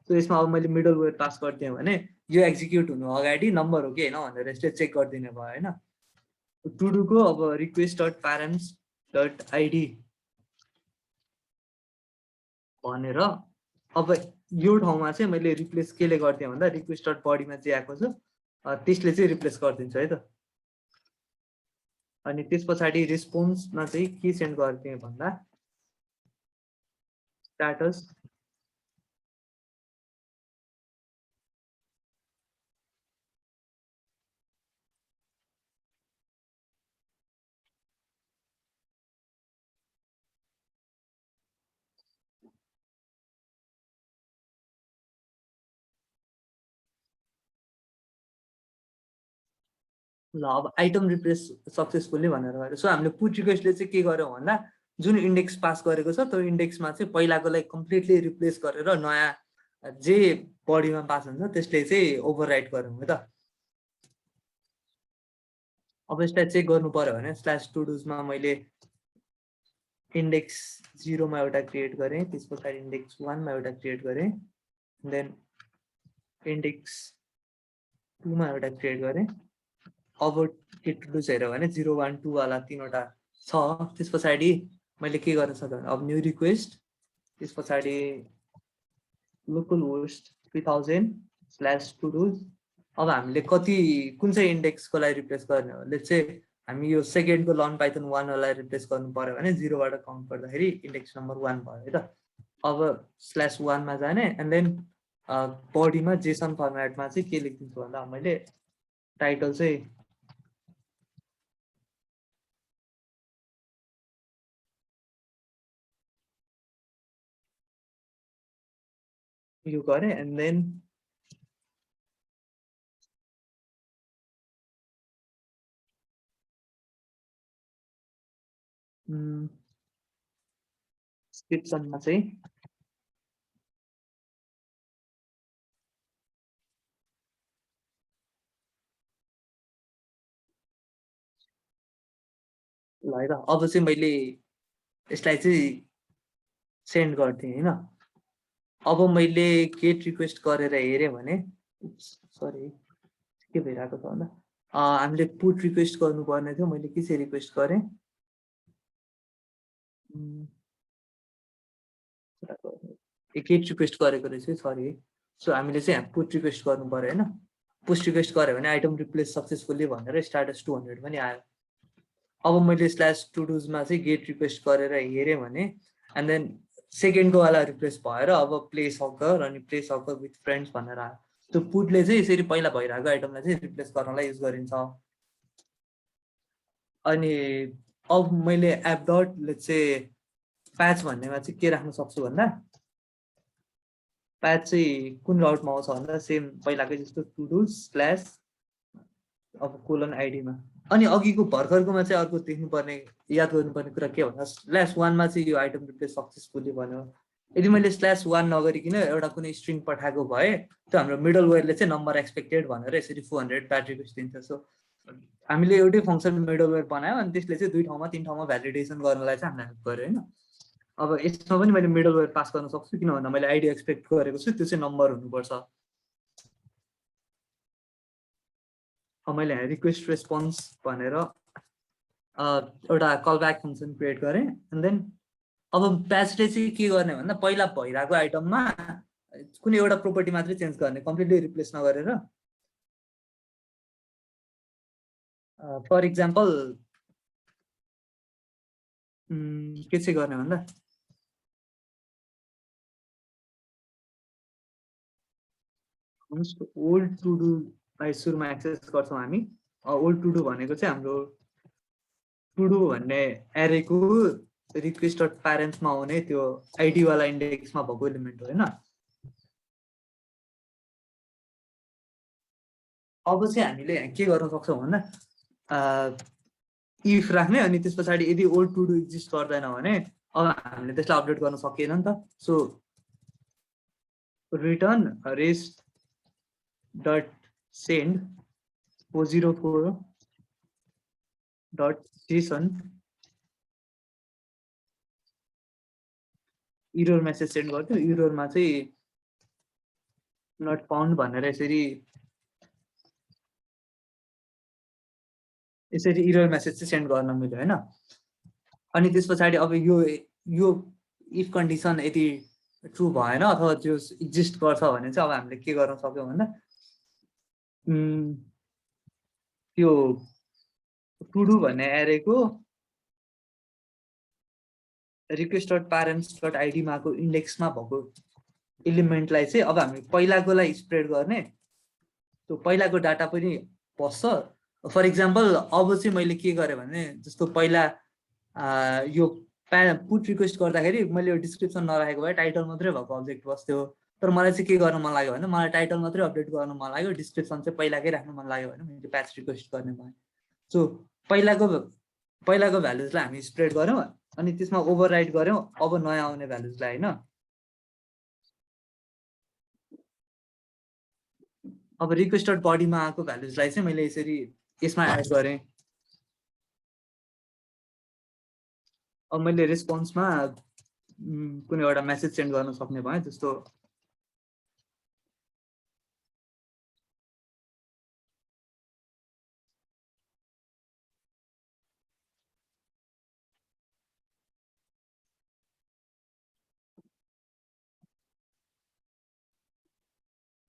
सो यसमा अब मैले मिडलवेयर पास गरिदिएँ भने यो एक्जिक्युट हुनु अगाडि नम्बर हो कि होइन भनेर यसले चेक गरिदिने भयो होइन। टुडुको अब request dot parents dot ID भनेर अब यो ठाउँमा चाहिँ मैले रिप्लेस केले गरिदिएँ भन्दा रिक्वेस्ट डट बडीमा जे आएको छ त्यसले चाहिँ रिप्लेस गरिदिन्छ है त। अनि त्यस पछाडि रेस्पोन्समा चाहिँ के सेन्ड गरिदिएँ भन्दा स्ट्याटस ल अब आइटम रिप्लेस सक्सेसफुल्ली भनेर गऱ्यो। सो हामीले पुट रिक्वेस्टले चाहिँ के गर्यो भन्दा जुन इन्डेक्स पास गरेको छ त्यो इन्डेक्समा चाहिँ पहिलाकोलाई कम्प्लिटली रिप्लेस गरेर नयाँ जे बडीमा पास हुन्छ त्यसले चाहिँ ओभरराइट गऱ्यौँ है त। अब यसलाई चेक गर्नु पर्यो भने स्ल्यास टुडुजमा मैले इन्डेक्स 0 मा एउटा क्रिएट गरेँ, त्यस पछाडि इन्डेक्स 1 मा एउटा क्रिएट गरेँ, देन इन्डेक्स 2 मा एउटा क्रिएट गरेँ। अब के टुडुज हेऱ्यो भने 0 1 2 वाला तीनवटा छ। त्यस पछाडि मैले के गर्न सक्छु भने अब न्यू रिक्वेस्ट, त्यस पछाडि लोकल होस्ट 3000 स्ल्यास टुडुज। अब हामीले कति कुन चाहिँ इन्डेक्सको लागि रिप्लेस गर्ने हो, लेट्स चाहिँ हामी यो सेकेन्डको लर्न पाइथन 1 वाला रिप्लेस गर्नु पर्यो भने 0 बाट काउन्ट गर्दाखेरि इन्डेक्स नम्बर 1 भयो है त। अब स्ल्यास 1 मा जाने एन्ड देन बडीमा जेसन फर्मेटमा चाहिँ के लेखिदिन्छु भन्दा मैले टाइटल चाहिँ यो गरेँ एन्ड देन डिस्क्रिप्सनमा चाहिँ ल है त। अब चाहिँ मैले यसलाई चाहिँ सेन्ड गर्थेँ होइन। अब मैले गेट रिक्वेस्ट गरेर हेरेँ भने सरी के भइरहेको छ भन्दा हामीले पुट रिक्वेस्ट गर्नुपर्ने थियो। मैले के चाहिँ रिक्वेस्ट गरेँ गेट रिक्वेस्ट गरेको रहेछ सरी। सो हामीले चाहिँ पुट रिक्वेस्ट गर्नु पर्यो होइन। पुट रिक्वेस्ट गऱ्यो भने आइटम रिप्लेस सक्सेसफुल्ली भनेर स्ट्याटस 200 पनि आयो। अब मैले स्ल्यास टुडुजमा चाहिँ गेट रिक्वेस्ट गरेर हेरेँ भने एन्ड देन सेकेन्डको वाला रिप्लेस भएर अब प्लेस हकर अनि प्लेस हकर विथ फ्रेन्ड्स भनेर आयो। त्यो पुटले चाहिँ यसरी पहिला भइरहेको आइटमलाई चाहिँ रिप्लेस गर्नलाई युज गरिन्छ। अनि अब मैले एप डट लेट्स चाहिँ प्याच भन्नेमा चाहिँ के राख्न सक्छु भन्दा प्याच चाहिँ कुन राउटमा आउँछ भन्दा सेम पहिलाकै जस्तो टुडुज स्ल्यास अब कोलन आइडीमा। अनि अघिको भर्खरकोमा चाहिँ अर्को देख्नुपर्ने याद गर्नुपर्ने कुरा के भन्दा स्ल्यास 1 मा चाहिँ यो आइटम रिप्लेस सक्सेसफुल्ली भन्यो। यदि मैले स्ल्यास 1 नगरिकन एउटा कुनै स्ट्रिङ पठाएको भए त्यो हाम्रो मिडलवेयरले चाहिँ नम्बर एक्सपेक्टेड भनेर यसरी 400 प्याच रिक्वेस्ट दिन्छ। सो हामीले एउटै फङ्सन मिडलवेयर बनायो अनि त्यसले चाहिँ 2 ठाउँमा 3 ठाउँमा भ्यालिडेसन गर्नलाई चाहिँ हामीलाई हेल्प गर्यो होइन। अब यसमा पनि मैले मिडलवेयर पास गर्न सक्छु किन भन्दा मैले आइडी एक्सपेक्ट गरेको छु त्यो चाहिँ नम्बर हुनुपर्छ। अब मैले रिक्वेस्ट रेस्पोन्स भनेर एउटा कल ब्याक फङ्सन क्रिएट गरेँ एन्ड देन अब प्याचले चाहिँ के गर्ने भन्दा पहिला भइरहेको आइटममा कुनै एउटा प्रोपर्टी मात्रै चेन्ज गर्ने, कम्प्लिटली रिप्लेस नगरेर। फर इक्जाम्पल के चाहिँ गर्ने भन्दा ओल्ड टु डुलाई सुरुमा एक्सेस गर्छौँ हामी। ओल्ड टु डु भनेको चाहिँ हाम्रो टु डु भन्ने एरेको रिक्वेस्ट डट प्यारेन्ट्समा आउने त्यो आइडीवाला इन्डेक्समा भएको एलिमेन्ट हो होइन। अब चाहिँ हामीले के गर्न सक्छौँ भन्दा इफ राख्ने, अनि त्यस पछाडि यदि ओल्ड टु डु एक्जिस्ट गर्दैन भने अब हामीले त्यसलाई अपडेट गर्न सकिएन नि त। So return rest dot send 404 dot Jason error message send गर्थ्यो। इररमा चाहिँ नट फाउन्ड भनेर यसरी इरर मेसेज चाहिँ सेन्ड गर्न मिल्यो होइन। अनि त्यस पछाडि अब यो इफ कन्डिसन यदि ट्रु भएन अथवा त्यो एक्जिस्ट गर्छ भने चाहिँ अब हामीले के गर्न सक्यौँ भन्दा त्यो टु डु भन्ने एरेको रिक्वेस्ट डट प्यारेन्ट्स डट आइडीमा को इन्डेक्समा भएको एलिमेन्टलाई चाहिँ अब हामी पहिलाकोलाई स्प्रेड गर्ने, त्यो पहिलाको डाटा पनि पस्छ। फर इक्जाम्पल अब चाहिँ मैले के गरेँ भने जस्तो पहिला यो पुट रिक्वेस्ट गर्दाखेरि मैले यो डिस्क्रिप्सन नराखेको भए टाइटल मात्रै भएको अब्जेक्ट बस्थ्यो। तर मलाई चाहिँ के गर्न मन लाग्यो भने मलाई टाइटल मात्रै अपडेट गर्न मन लाग्यो, डिस्क्रिप्सन चाहिँ पहिलाकै राख्नु मन लाग्यो भने मैले प्याच रिक्वेस्ट गर्ने भएँ। सो पहिलाको भ्यालुजलाई हामी स्प्रेड गऱ्यौँ अनि त्यसमा ओभरराइड गऱ्यौँ अब नयाँ आउने भ्यालुजलाई होइन। अब रिक्वेस्ट डट बडीमा आएको भ्यालुजलाई चाहिँ मैले यसरी यसमा एड गरेँ। अब मैले रेस्पोन्समा कुनै एउटा मेसेज सेन्ड गर्न सक्ने भएँ, जस्तो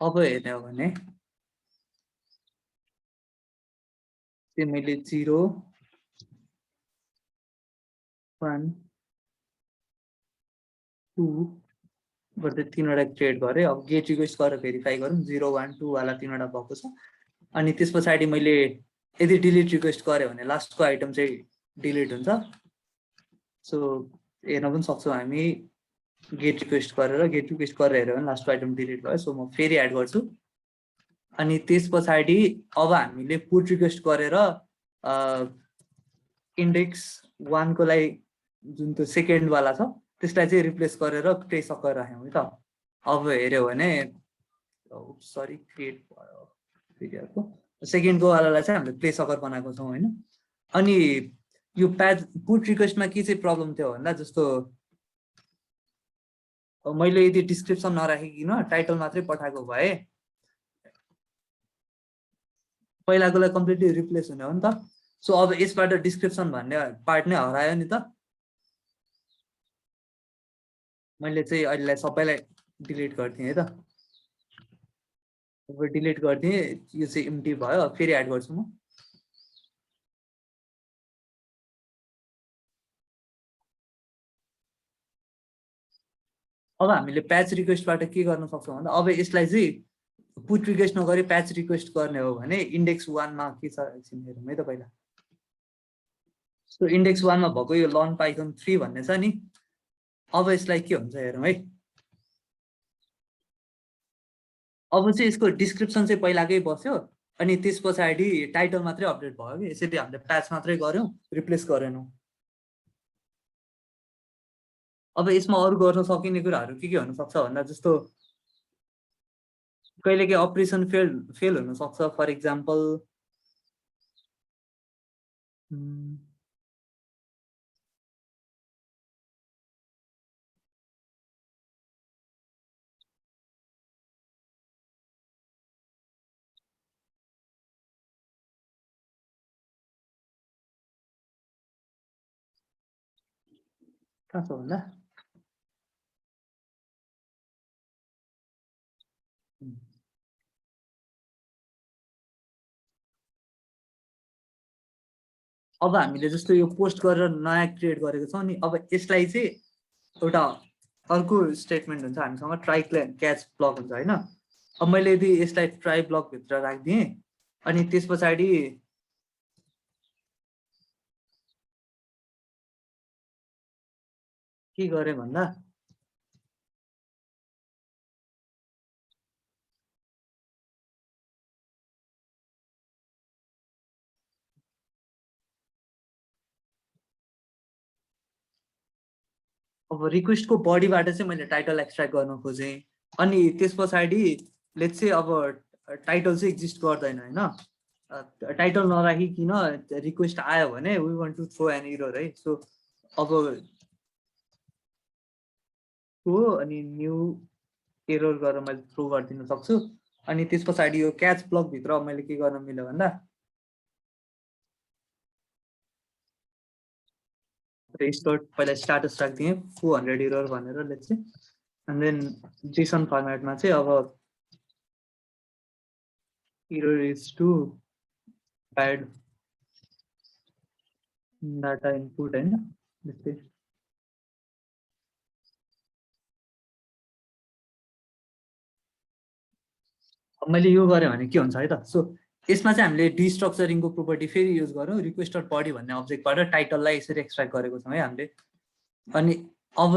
अब हेर्ने हो भने चाहिँ मैले 0 1 2 गर्दै 3वटा क्रिएट गरेँ। अब गेट रिक्वेस्ट गरेर भेरिफाई गरौँ 0 1 2 वाला 3वटा भएको छ। अनि त्यस पछाडि मैले यदि डिलिट रिक्वेस्ट गरेँ भने लास्टको आइटम चाहिँ डिलिट हुन्छ। सो हेर्न पनि सक्छौँ हामी गेट रिक्वेस्ट गरेर हेऱ्यो भने लास्टको आइटम डिलिट भयो। सो म फेरि एड गर्छु। अनि त्यस पछाडि अब हामीले पुट रिक्वेस्ट गरेर इन्डेक्स 1 को लागि जुन त्यो सेकेन्डवाला छ त्यसलाई चाहिँ रिप्लेस गरेर प्लेस अकर राख्यौँ है त। अब हेऱ्यो भने सरी क्रिएट भयो फेरि अर्को सेकेन्डको वालालाई चाहिँ हामीले प्लेस अकर बनाएको छौँ होइन। अनि यो पुट रिक्वेस्टमा के चाहिँ प्रब्लम थियो भन्दा जस्तो मैले यदि डिस्क्रिप्सन नराखिकन टाइटल मात्रै पठाएको भए पहिलाकोलाई कम्प्लिटली रिप्लेस हुने हो नि त। सो अब यसबाट डिस्क्रिप्सन भन्ने पार्ट नै हरायो नि त। मैले चाहिँ अहिलेलाई सबैलाई डिलिट गरिदिएँ है त। अब डिलिट गरिदिएँ, यो चाहिँ एम्प्टी भयो। फेरि एड गर्छु म। अब हामीले प्याच रिक्वेस्टबाट के गर्न सक्छौँ भन्दा अब यसलाई चाहिँ पुट रिक्वेस्ट नगरी प्याच रिक्वेस्ट गर्ने हो भने इन्डेक्स 1 मा के छ एकछिन हेरौँ है त पहिला। सो इन्डेक्स 1 मा भएको यो लर्न पाइथन 3 भन्ने छ नि। अब यसलाई के हुन्छ हेरौँ है। अब चाहिँ यसको डिस्क्रिप्सन चाहिँ पहिलाकै बस्यो अनि त्यस पछाडि टाइटल मात्रै अपडेट भयो कि यसरी हामीले प्याच मात्रै गर्यौँ, रिप्लेस गरेनौँ। अब यसमा अरू गर्न सकिने कुराहरू के हुन सक्छ भन्दा जस्तो कहिले के अपरेसन फेल हुन सक्छ। फर इक्जाम्पल कहाँ छ भन्दा अब हामीले जस्तो यो पोस्ट गरेर नयाँ क्रिएट गरेको छौँ नि, अब यसलाई चाहिँ एउटा अर्को स्टेटमेन्ट हुन्छ हामीसँग, ट्राई क्याच ब्लक हुन्छ होइन। अब मैले यदि यसलाई ट्राई ब्लकभित्र राखिदिएँ अनि त्यस पछाडि के गरेँ भन्दा अब रिक्वेस्टको बडीबाट चाहिँ मैले टाइटल एक्सट्र्याक्ट गर्न खोजेँ। अनि त्यस पछाडि लेट्स चाहिँ अब टाइटल चाहिँ एक्जिस्ट गर्दैन होइन। टाइटल नराखिकन रिक्वेस्ट आयो भने we want to throw an error है। सो अब थ्रो अनि न्यू एरर गरेर मैले थ्रो गरिदिन सक्छु। अनि त्यस पछाडि यो क्याच ब्लकभित्र मैले के गर्न मिल्यो भन्दा रिस्टोर पहिला स्टाटस राखिदिएँ 400 इरर भनेर लेट्स चाहिँ। एन्ड देन जेसन फर्मेटमा चाहिँ अब error is to add data input होइन जस्तै। अब मैले यो गरेँ भने के हुन्छ है त। सो यसमा चाहिँ हामीले डिस्ट्रक्चरिङको प्रोपर्टी फेरि युज गरौँ, रिक्वेस्टर बडी भन्ने अब्जेक्टबाट टाइटललाई यसरी एक्सट्र्याक्ट गरेको छौँ है हामीले। अनि अब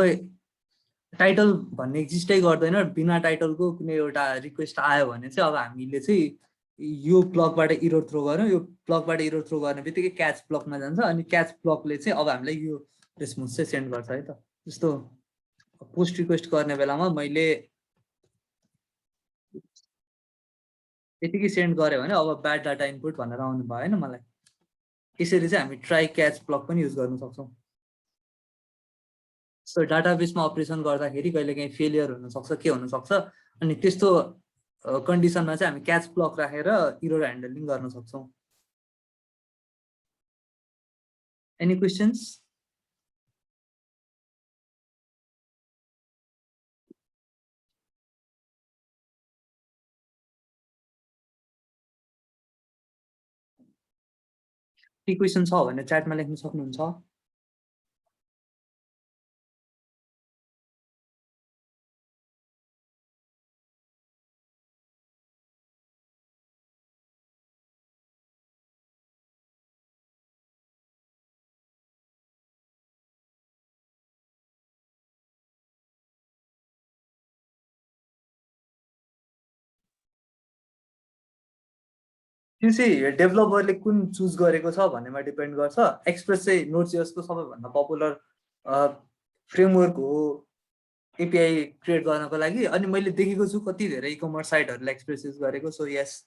टाइटल भन्ने एक्जिस्टै गर्दैन, बिना टाइटलको कुनै एउटा रिक्वेस्ट आयो भने चाहिँ अब हामीले चाहिँ यो ब्लकबाट इरर थ्रो गऱ्यौँ, यो ब्लकबाट इरर थ्रो गर्ने बित्तिकै क्याच ब्लकमा जान्छ अनि क्याच ब्लकले चाहिँ अब हामीलाई यो रेस्पोन्स चाहिँ सेन्ड गर्छ है त। जस्तो पोस्ट रिक्वेस्ट गर्ने बेलामा मैले यतिकै सेन्ड गरेँ भने अब ब्याड डाटा इनपुट भनेर आउनु भयो होइन मलाई। यसरी चाहिँ हामी ट्राई क्याच ब्लक पनि युज गर्न सक्छौँ। सो डाटाबेसमा अपरेसन गर्दाखेरि कहिलेकाहीँ फेलियर हुनसक्छ, के हुनसक्छ, अनि त्यस्तो कन्डिसनमा चाहिँ हामी क्याच ब्लक राखेर इरर ह्यान्डलिङ गर्न सक्छौँ। Any questions? के क्वेसन छ भने च्याटमा लेख्न सक्नुहुन्छ। त्यो चाहिँ डेभलपरले कुन चुज गरेको छ भन्नेमा डिपेन्ड गर्छ। एक्सप्रेस चाहिँ नोड.जेएसको सबैभन्दा पपुलर फ्रेमवर्क हो एपिआई क्रिएट गर्नको लागि। अनि मैले देखेको छु कति धेरै इकमर्स साइटहरूले एक्सप्रेस युज गरेको। सो यस,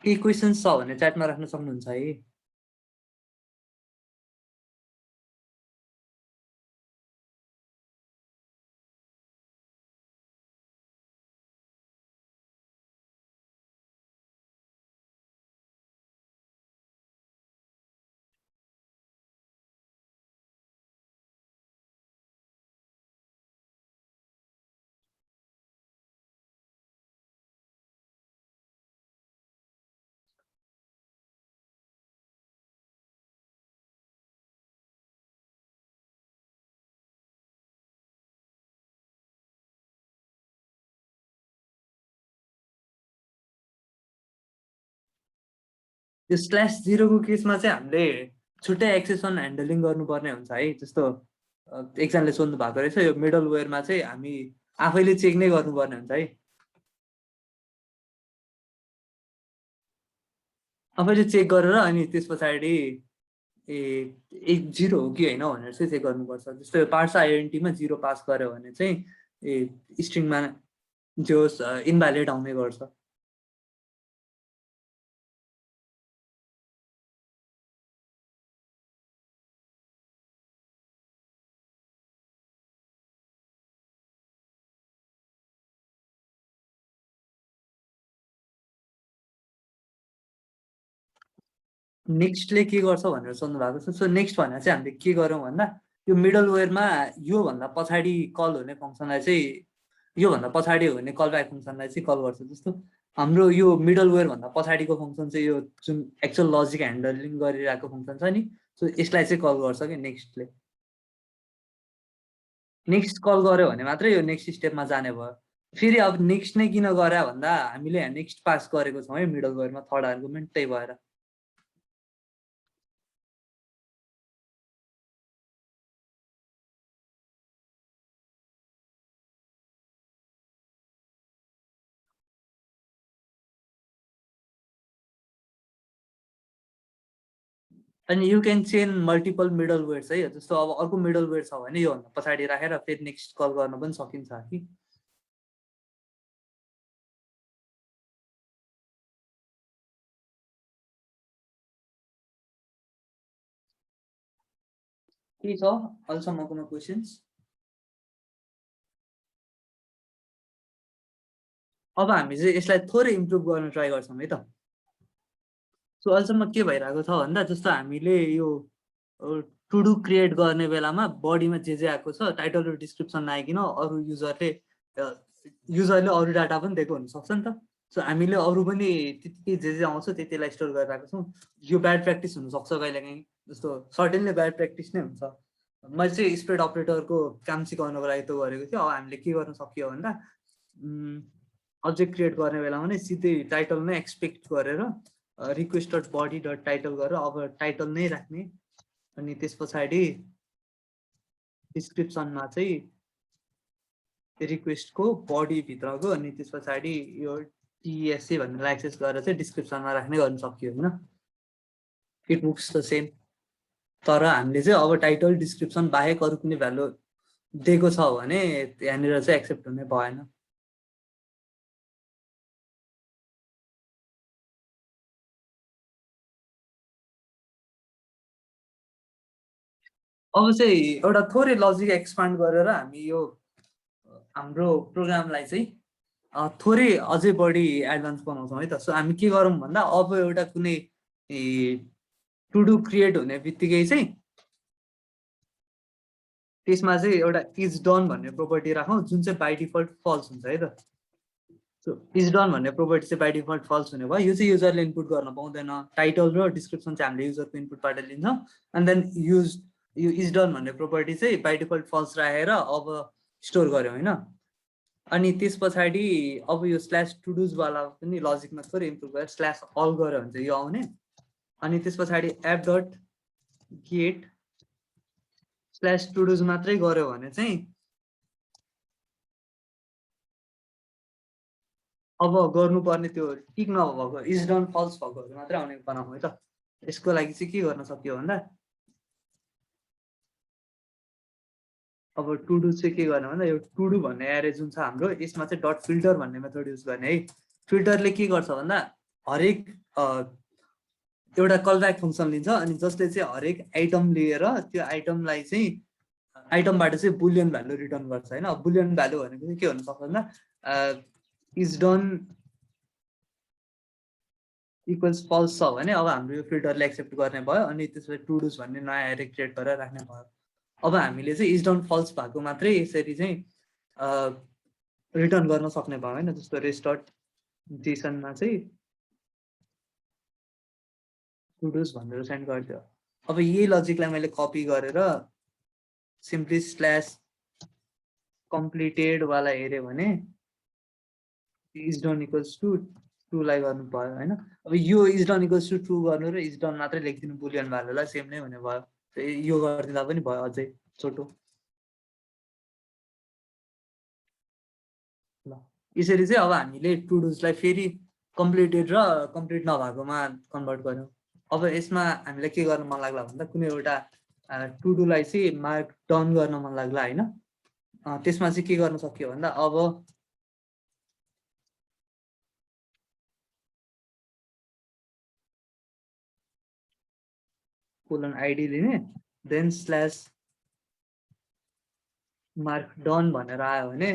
के क्वेसन्स छ भने च्याटमा राख्न सक्नुहुन्छ है। यो /0 को केसमा चाहिँ हामीले छुट्टै एक्सेप्सन ह्यान्डलिङ गर्नुपर्ने हुन्छ है। जस्तो एकजनाले सोध्नु भएको रहेछ, यो मिडलवेयरमा चाहिँ हामी आफैले चेक नै गर्नुपर्ने हुन्छ है। आफैले चेक गरेर अनि त्यस पछाडि एक 0 हो कि होइन भनेर चाहिँ चेक गर्नुपर्छ। जस्तो पार्ट्स आइडेन्टिटीमा 0 पास गर्यो भने चाहिँ स्ट्रिङमा जो इनभ्यालिड आउने गर्छ। नेक्स्टले के गर्छ भनेर सोध्नु भएको छ। सो नेक्स्ट भनेर चाहिँ हामीले के गरौँ भन्दा यो मिडलवेयरमा योभन्दा पछाडि कल हुने फङ्सनलाई चाहिँ योभन्दा पछाडि हुने कल ब्याक फङ्सनलाई चाहिँ कल गर्छ। जस्तो हाम्रो यो मिडलवेयर भन्दा पछाडिको फङ्सन चाहिँ यो जुन एक्चुअल लजिक ह्यान्डलिङ गरिरहेको फङ्सन छ नि, सो यसलाई चाहिँ कल गर्छ कि नेक्स्टले। नेक्स्ट कल गर्यो भने मात्रै यो नेक्स्ट स्टेपमा जाने भयो। फेरि अब नेक्स्ट नै किन गरे भन्दा हामीले यहाँ नेक्स्ट पास गरेको छौँ है मिडलवेयरमा, थर्ड आर्गुमेन्ट, त्यही भएर। अनि यु क्यान चेन मल्टिपल मिडलवेयर्स है। जस्तो अब अर्को मिडलवेयर छ भने योभन्दा पछाडि राखेर फेरि नेक्स्ट कल गर्न पनि सकिन्छ कि। के छ अहिलेसम्मको क्वेसन्स? अब हामी चाहिँ यसलाई थोरै इम्प्रुभ गर्न ट्राई गर्छौँ है त। सो अहिलेसम्म के भइरहेको छ भन्दा जस्तो हामीले यो टु डु क्रिएट गर्ने बेलामा बडीमा जे आएको छ टाइटल र डिस्क्रिप्सन नआइकन अरू युजरले अरू डाटा पनि दिएको हुनसक्छ नि त। सो हामीले अरू पनि त्यति जे आउँछ त्यतिलाई स्टोर गरिरहेको छौँ। यो ब्याड प्र्याक्टिस हुनसक्छ कहिलेकाहीँ, जस्तो सर्टेनली ब्याड प्र्याक्टिस नै हुन्छ। मैले चाहिँ स्प्रेड अपरेटरको काम सिकाउनको लागि त्यो गरेको थियो। अब हामीले के गर्न सकियो भन्दा अब्जेक्ट क्रिएट गर्ने बेलामा नै सिधै टाइटल नै एक्सपेक्ट गरेर request dot body dot title गरेर अब टाइटल नै राख्ने, अनि त्यस पछाडि डिस्क्रिप्सनमा चाहिँ रिक्वेस्टको बडीभित्रको, अनि त्यस पछाडि यो टिएससी भनेर एक्सेस गरेर चाहिँ डिस्क्रिप्सनमा राख्ने गर्न सकियो होइन। It looks the same. तर हामीले चाहिँ अब टाइटल डिस्क्रिप्सन बाहेक अरू कुनै भ्यालु दिएको छ भने यहाँनिर चाहिँ एक्सेप्ट हुने भएन। अब चाहिँ एउटा थोरै लजिक एक्सपान्ड गरेर हामी यो हाम्रो प्रोग्रामलाई चाहिँ थोरै अझै बढी एडभान्स बनाउँछौँ है त। सो हामी के गरौँ भन्दा अब एउटा कुनै टु डु क्रिएट हुने बित्तिकै चाहिँ त्यसमा चाहिँ एउटा इज डन भन्ने प्रोपर्टी राखौँ जुन चाहिँ बाई डिफल्ट फल्स हुन्छ है त। सो इज डन भन्ने प्रोपर्टी चाहिँ बाई डिफल्ट फल्स हुने भयो। यो चाहिँ युजरले इनपुट गर्न पाउँदैन। टाइटल र डिस्क्रिप्सन चाहिँ हामीले युजरको इनपुटबाट लिन्छौँ। एन्ड देन यो इज डन भन्ने प्रोपर्टी चाहिँ बाई डिफल्ट फल्स राखेर अब स्टोर गऱ्यौँ होइन। अनि त्यस पछाडि अब यो /टुडुजवाला पनि लजिकमा थोरै इम्प्रुभ गरेर /अल गऱ्यो भने चाहिँ यो आउने। अनि त्यस पछाडि एप डट गेट /टुडुज मात्रै गऱ्यो भने चाहिँ अब गर्नुपर्ने त्यो टिक नभएको इज डन फल्स भएकोहरू मात्रै आउने बनाउँ है त। यसको लागि चाहिँ के गर्न सक्यो भन्दा अब टुडु चाहिँ के गर्ने भन्दा यो टुडु भन्ने एरे जुन छ हाम्रो यसमा चाहिँ डट फिल्टर भन्ने मेथड युज गर्ने है। फिल्टरले के गर्छ भन्दा हरेक एउटा कलब्याक फङ्सन लिन्छ अनि जसले चाहिँ हरेक आइटम लिएर त्यो आइटमलाई चाहिँ आइटमबाट चाहिँ बुलियन भ्यालु रिटर्न गर्छ होइन। बुलियन भ्यालु भनेको चाहिँ के हुनसक्छ भन्दा इज डन इक्वल्स फल्स छ भने अब हाम्रो यो फिल्टरले एक्सेप्ट गर्ने भयो। अनि त्यसपछि टुडुज भन्ने नयाँ एरे क्रिएट गरेर राख्ने भयो। अब हामीले चाहिँ इज डन फल्स भएको मात्रै यसरी चाहिँ रिटर्न गर्न सक्ने भयो होइन। जस्तो रेस्ट डट जेसनमा चाहिँ टुडुज भनेर सेन्ड गरिदियो। अब यही लजिकलाई मैले कपी गरेर सिम्पली /कम्प्लिटेड वाला हेऱ्यो भने इज डन इक्वल्स टु ट्रुलाई गर्नु भयो होइन। अब यो is done equals to true गर्नु र इज डन मात्रै लेखिदिनु बुलियन भ्यालुलाई सेम नै हुने भयो। यो गरिदिँदा पनि भयो अझै छोटो। ल यसरी चाहिँ अब हामीले टु डुजलाई फेरि कम्प्लिटेड र कम्प्लिट नभएकोमा कन्भर्ट गर्यौँ। अब यसमा हामीलाई के गर्न मन लाग्ला भन्दा कुनै एउटा टु डुलाई चाहिँ मार्क डाउन गर्न मन लाग्ला होइन। त्यसमा चाहिँ के गर्न सक्यो भन्दा अब कोलन आइडी लिने देन स्ल्यास मार्क डाउन भनेर आयो भने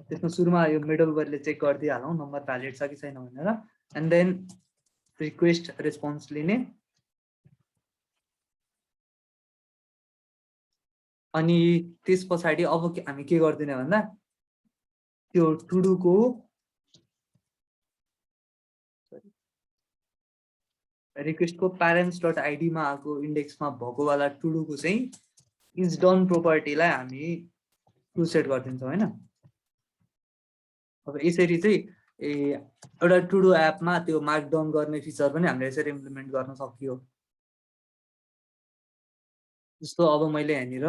त्यसमा सुरुमा यो मिडलवेयरले चेक गरिदिइहालौँ नम्बर भ्यालिड छ कि छैन भनेर। एन्ड देन रिक्वेस्ट रेस्पोन्स लिने अनि त्यस पछाडि अब हामी के गर्दिने भन्दा त्यो टुडुको रिक्वेस्टको प्यारेन्ट्स डट आइडीमा आएको इन्डेक्समा भएको वाला टुडुको चाहिँ इज डन प्रोपर्टीलाई हामी ट्रु सेट गरिदिन्छौँ होइन। अब यसरी चाहिँ एउटा टुडु एपमा त्यो मार्क डाउन गर्ने फिचर पनि हामीले यसरी इम्प्लिमेन्ट गर्न सकियो। जस्तो अब मैले यहाँनिर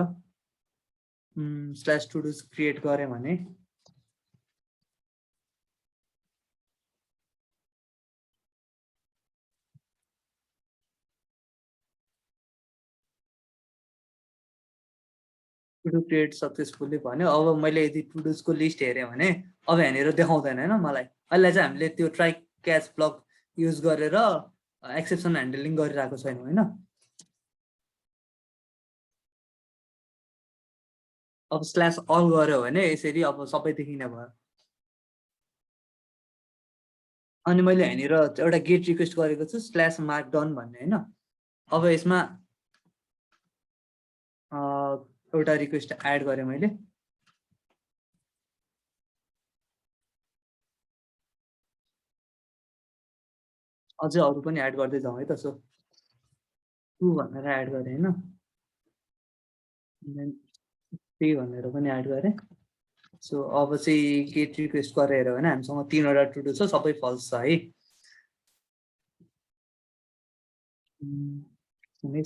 स्ल्यास टुडुज क्रिएट गरेँ भने टुडु क्रिएट सक्सेसफुल्ली भन्यो। अब मैले यदि टुडुजको लिस्ट हेरेँ भने अब यहाँनिर देखाउँदैन होइन मलाई। अहिले चाहिँ हामीले त्यो ट्राई क्याच ब्लक युज गरेर एक्सेप्सन ह्यान्डलिङ गरिरहेको छैनौँ होइन। अब स्ल्यास अल गऱ्यो भने यसरी अब सबै देखिने भयो। अनि मैले यहाँनिर एउटा गेट रिक्वेस्ट गरेको छु स्ल्यास मार्क डाउन भन्ने होइन। अब यसमा एउटा रिक्वेस्ट एड गरेँ मैले। अझै अरू पनि एड गर्दै जाउँ है त। सो 2 भनेर एड गरेँ होइन। 3 भनेर पनि एड गरेँ। सो अब चाहिँ गेट रिक्वेस्ट गरेर हेऱ्यो भने हामीसँग 3वटा टुडु छ सबै फल्स छ है।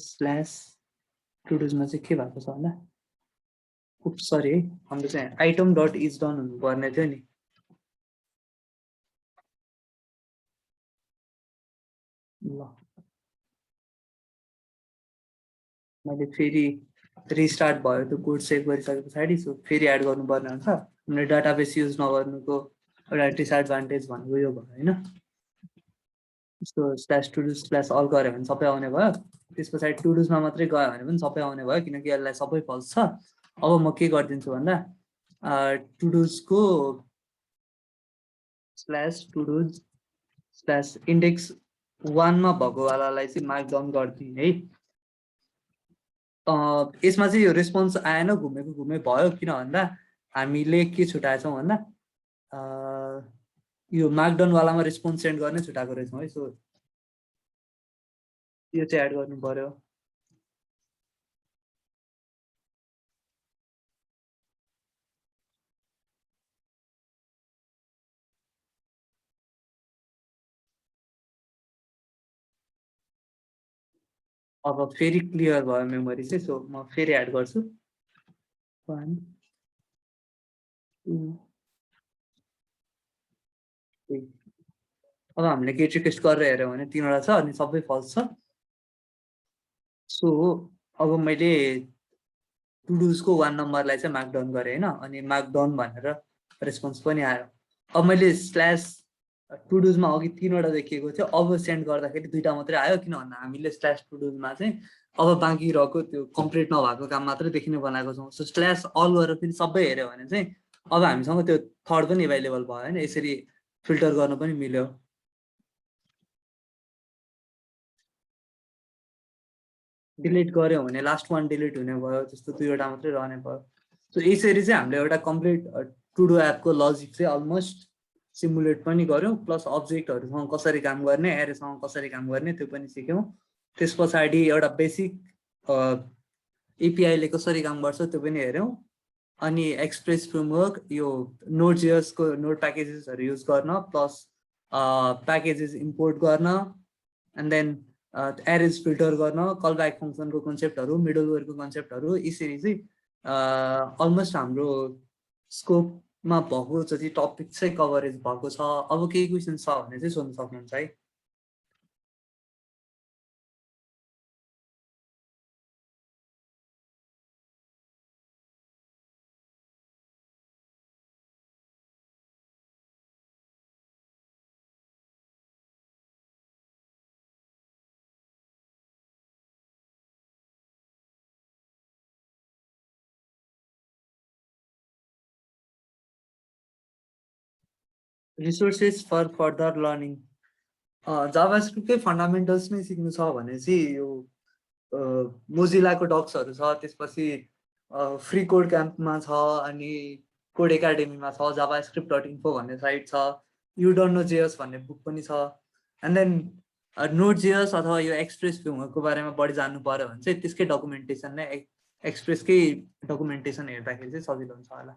स्ल्यास टुडुजमा चाहिँ के भएको छ भन्दा सरी है हाम्रो चाहिँ आइटम डट इज डन हुनुपर्ने थियो नि। ल मैले फेरि रिस्टार्ट भयो त्यो कोड सेभ गरिसके पछाडि सो फेरि एड गर्नुपर्ने हुन्छ। हामीले डाटाबेस युज नगर्नुको एउटा डिसएडभान्टेज भनेको यो भयो होइन। यस्तो स्ल्यास टुडुज स्ल्यास अल गऱ्यो भने सबै आउने भयो। त्यस पछाडि टुडुजमा मात्रै गयो भने पनि सबै आउने भयो किनकि यसलाई सबै फल्स छ। अब म के गरिदिन्छु भन्दा टुडुजको स्ल्यास टुडुज स्ल्यास इन्डेक्स 1 मा भएको वालालाई चाहिँ मार्क डाउन गरिदिएँ है। यसमा चाहिँ यो रेस्पोन्स आएन घुमेको घुमे भयो किन भन्दा हामीले के छुटाएछौँ भन्दा यो मार्कडाउन वालामा रेस्पोन्स सेन्ड गर्ने छुटाएको रहेछौँ है। सो यो चाहिँ एड गर्नु पर्यो। अब फेरि क्लियर भयो मेमोरी चाहिँ। सो म फेरि एड गर्छु 1 2 3। अब हामीले गेट रिक्वेस्ट गरेर हेऱ्यौँ भने 3वटा छ अनि सबै फल्स छ। सो अब मैले टुडुजको 1 नम्बरलाई चाहिँ मार्क डाउन गरेँ होइन अनि मार्क डाउन भनेर रेस्पोन्स पनि आयो। अब मैले स्ल्यास टुडुजमा अघि 3वटा देखिएको थियो अब सेन्ड गर्दाखेरि 2टा मात्रै आयो किन भन्दा हामीले स्ल्यास टुडुजमा चाहिँ अब बाँकी रहेको त्यो कम्प्लिट नभएको काम मात्रै देखिने बनाएको छौँ। सो स्ल्यास अल गरेर फेरि सबै हेऱ्यो भने चाहिँ अब हामीसँग त्यो थर्ड पनि एभाइलेबल भयो होइन। यसरी फिल्टर गर्न पनि मिल्यो। डिलिट गऱ्यो भने लास्ट 1 डिलिट हुने भयो जस्तो 2वटा मात्रै रहने भयो। सो यसरी चाहिँ हामीले एउटा कम्प्लिट टुडु एपको लजिक चाहिँ अलमोस्ट सिमुलेट पनि गऱ्यौँ प्लस अब्जेक्टहरूसँग कसरी काम गर्ने एरेसँग कसरी काम गर्ने त्यो पनि सिक्यौँ। त्यस पछाडि एउटा बेसिक एपिआईले कसरी काम गर्छ त्यो पनि हेऱ्यौँ। अनि एक्सप्रेस फ्रेमवर्क यो नोड.जेएसको नोड प्याकेजेसहरू युज गर्न प्लस प्याकेजेस इम्पोर्ट गर्न, एन्ड देन एरेज फिल्टर गर्न, कल ब्याक फङ्सनको कन्सेप्टहरू, मिडलवेयरको कन्सेप्टहरू, यसरी चाहिँ अलमोस्ट हाम्रो स्कोपमा भएको जति टपिक चाहिँ कभरेज भएको छ। अब केही क्वेसन छ भने चाहिँ सोध्न सक्नुहुन्छ है। रिसोर्सेस फर फर्दर लर्निङ, जाभास्क्रिप्टकै फन्डामेन्टल्स नै सिक्नु छ भने चाहिँ यो मोजिलाको डक्सहरू छ, त्यसपछि फ्री कोड क्याम्पमा छ, अनि कोड एकाडेमीमा छ, javascript.info भन्ने साइट छ, यु डोन्ट नो जेएस भन्ने बुक पनि छ, एन्ड देन नोट जेएस अथवा यो एक्सप्रेस फ्रेमवर्कको बारेमा बढी जान्नु पर्यो भने चाहिँ त्यसकै डकुमेन्टेसन नै एक्सप्रेसकै डकुमेन्टेसन हेर्दाखेरि चाहिँ सजिलो हुन्छ होला।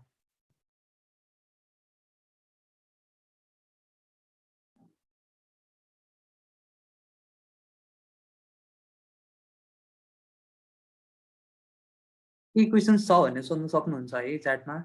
केही क्वेसन्स छ भने सोध्न सक्नुहुन्छ है च्याटमा।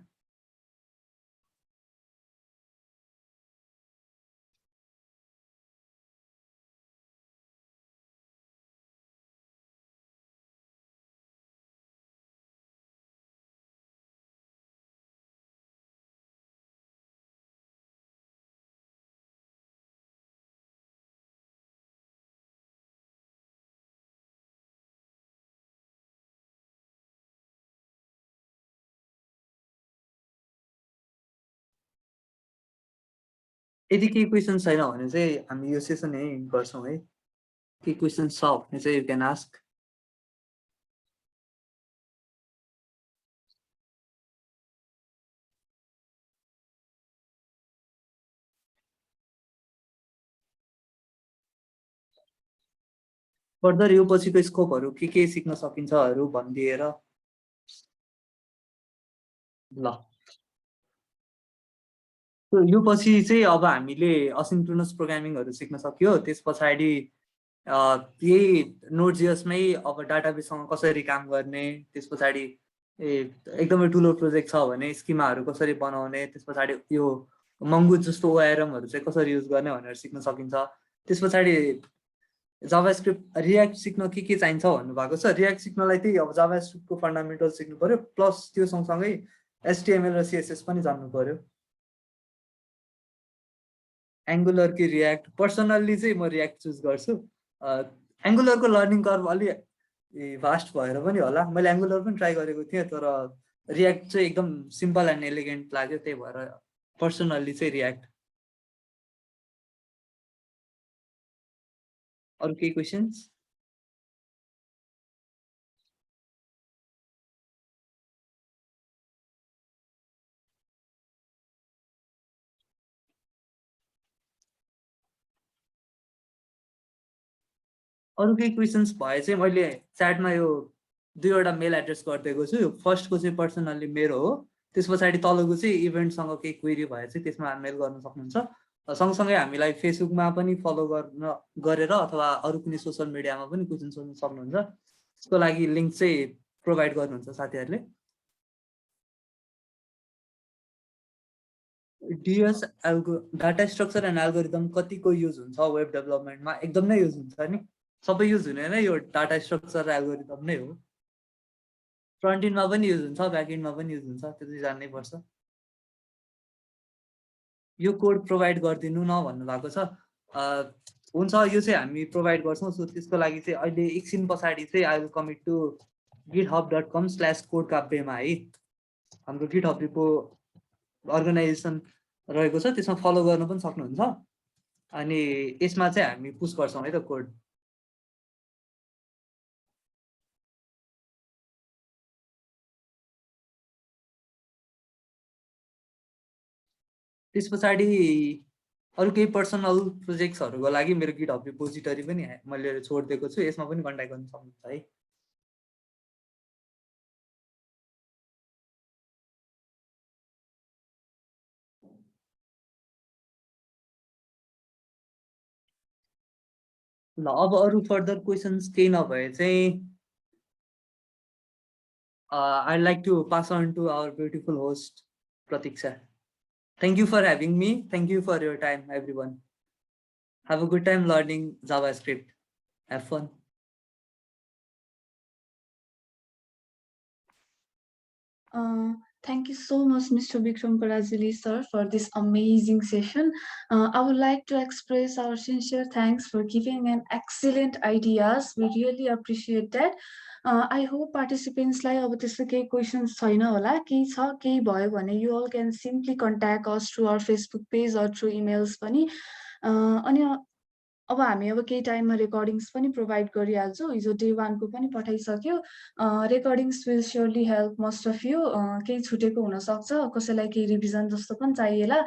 यदि केही क्वेसन छैन भने चाहिँ हामी यो सेसन यही गर्छौँ है। केही क्वेसन छ भने चाहिँ यु क्यान आस्क। फर्दर यो पछिको स्कोपहरू के सिक्न सकिन्छहरू भनिदिएर ल। यो पछि चाहिँ अब हामीले असिन्क्रोनस प्रोग्रामिङहरू सिक्न सक्यो। त्यस पछाडि यही नोट जेएसमै अब डाटाबेससँग कसरी काम गर्ने, त्यस पछाडि एकदमै ठुलो प्रोजेक्ट छ भने स्किमाहरू कसरी बनाउने, त्यस पछाडि यो मङ्गुज जस्तो ओआरएमहरू चाहिँ कसरी युज गर्ने भनेर सिक्न सकिन्छ। त्यस पछाडि जाभास्क्रिप्ट रियाक्ट सिक्न के चाहिन्छ भन्नुभएको छ। रियाक्ट सिक्नलाई त्यही अब जाभास्क्रिप्टको फन्डामेन्टल सिक्नु पर्यो, प्लस त्यो सँगसँगै एचटिएमएल र सिएसएस पनि जान्नु पर्यो। एङ्गुलर कि रियाक्ट, पर्सनल्ली चाहिँ म रियाक्ट चुज गर्छु। एङ्गुलरको लर्निङ कर्भ अलि भास्ट भएर पनि होला, मैले एङ्गुलर पनि ट्राई गरेको थिएँ, तर रियाक्ट चाहिँ एकदम सिम्पल एन्ड एलिगेन्ट लाग्यो, त्यही भएर पर्सनल्ली चाहिँ रियाक्ट। अरू केही क्वेसन्स? अरू केही क्वेसन्स भए चाहिँ मैले च्याटमा यो दुईवटा मेल एड्रेस गरिदिएको छु। फर्स्टको चाहिँ पर्सनल्ली मेरो हो, त्यस पछाडि तलको चाहिँ इभेन्टसँग केही क्वेरी भए चाहिँ त्यसमा मेल गर्न सक्नुहुन्छ। सँगसँगै हामीलाई फेसबुकमा पनि फलो गरेर अथवा अरू कुनै सोसियल मिडियामा पनि क्वेसन सोध्न सक्नुहुन्छ। त्यसको लागि लिङ्क चाहिँ प्रोभाइड गर्नुहुन्छ साथीहरूले। DS data structure and algorithm कतिको युज हुन्छ वेब डेभलपमेन्टमा? एकदम नै युज हुन्छ नि, सबै युज हुने नै यो डाटा स्ट्रक्चर र एल्गोरिदम नै हो। फ्रन्ट इन्डमा पनि युज हुन्छ, ब्याक इन्डमा पनि युज हुन्छ, त्यो चाहिँ जान्नै पर्छ। यो कोड प्रोभाइड गरिदिनु न भन्नुभएको छ। हुन्छ, यो चाहिँ हामी प्रोभाइड गर्छौँ। सो त्यसको लागि चाहिँ अहिले एकछिन पछाडि चाहिँ आई विल कमिट टु github.com/codecafeमा है। हाम्रो गिटहब रिपो अर्गनाइजेसन रहेको छ, त्यसमा फलो गर्न पनि सक्नुहुन्छ। अनि यसमा चाहिँ हामी पुस गर्छौँ है त कोड। त्यस पछाडि अरू केही पर्सनल प्रोजेक्ट्सहरूको लागि मेरो गिटहब रिपोजिटरी पनि मैले छोडिदिएको छु, यसमा पनि कन्ट्याक्ट गर्न सक्नुहुन्छ है। ल अब अरू फर्दर क्वेसन्स केही नभए चाहिँ I'd like to pass on to our beautiful host, Pratiksha. Thank you for having me. Thank you for your time, everyone. Have a good time learning JavaScript. Have fun. Thank you so much, Mr. Vikram Parajuli, sir, for this amazing session. I would like to express our sincere thanks for giving an excellent ideas. We really appreciate that. I hope participants like अब त्यस्तो केही क्वेसन्स छैन होला केही छ केही भयो भने you all can simply contact us through our Facebook page or through emails पनि अनि अब हामी अब केही टाइममा रेकर्डिङ्स पनि प्रोभाइड गरिहाल्छौँ हिजो डे 1 को पनि पठाइसक्यो recordings will surely help most of you केही छुटेको हुनसक्छ कसैलाई केही रिभिजन जस्तो पनि चाहिएला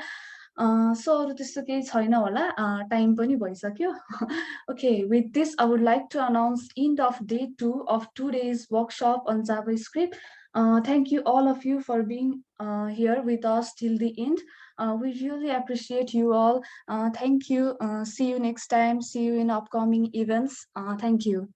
सो अरू त्यस्तो केही छैन होला टाइम पनि भइसक्यो okay with this I would like to announce end of day 2 of 2 days workshop on JavaScript thank you all of you for being here with us till the end. We really appreciate you all. Thank you. See you next time. See you in upcoming events. Thank you.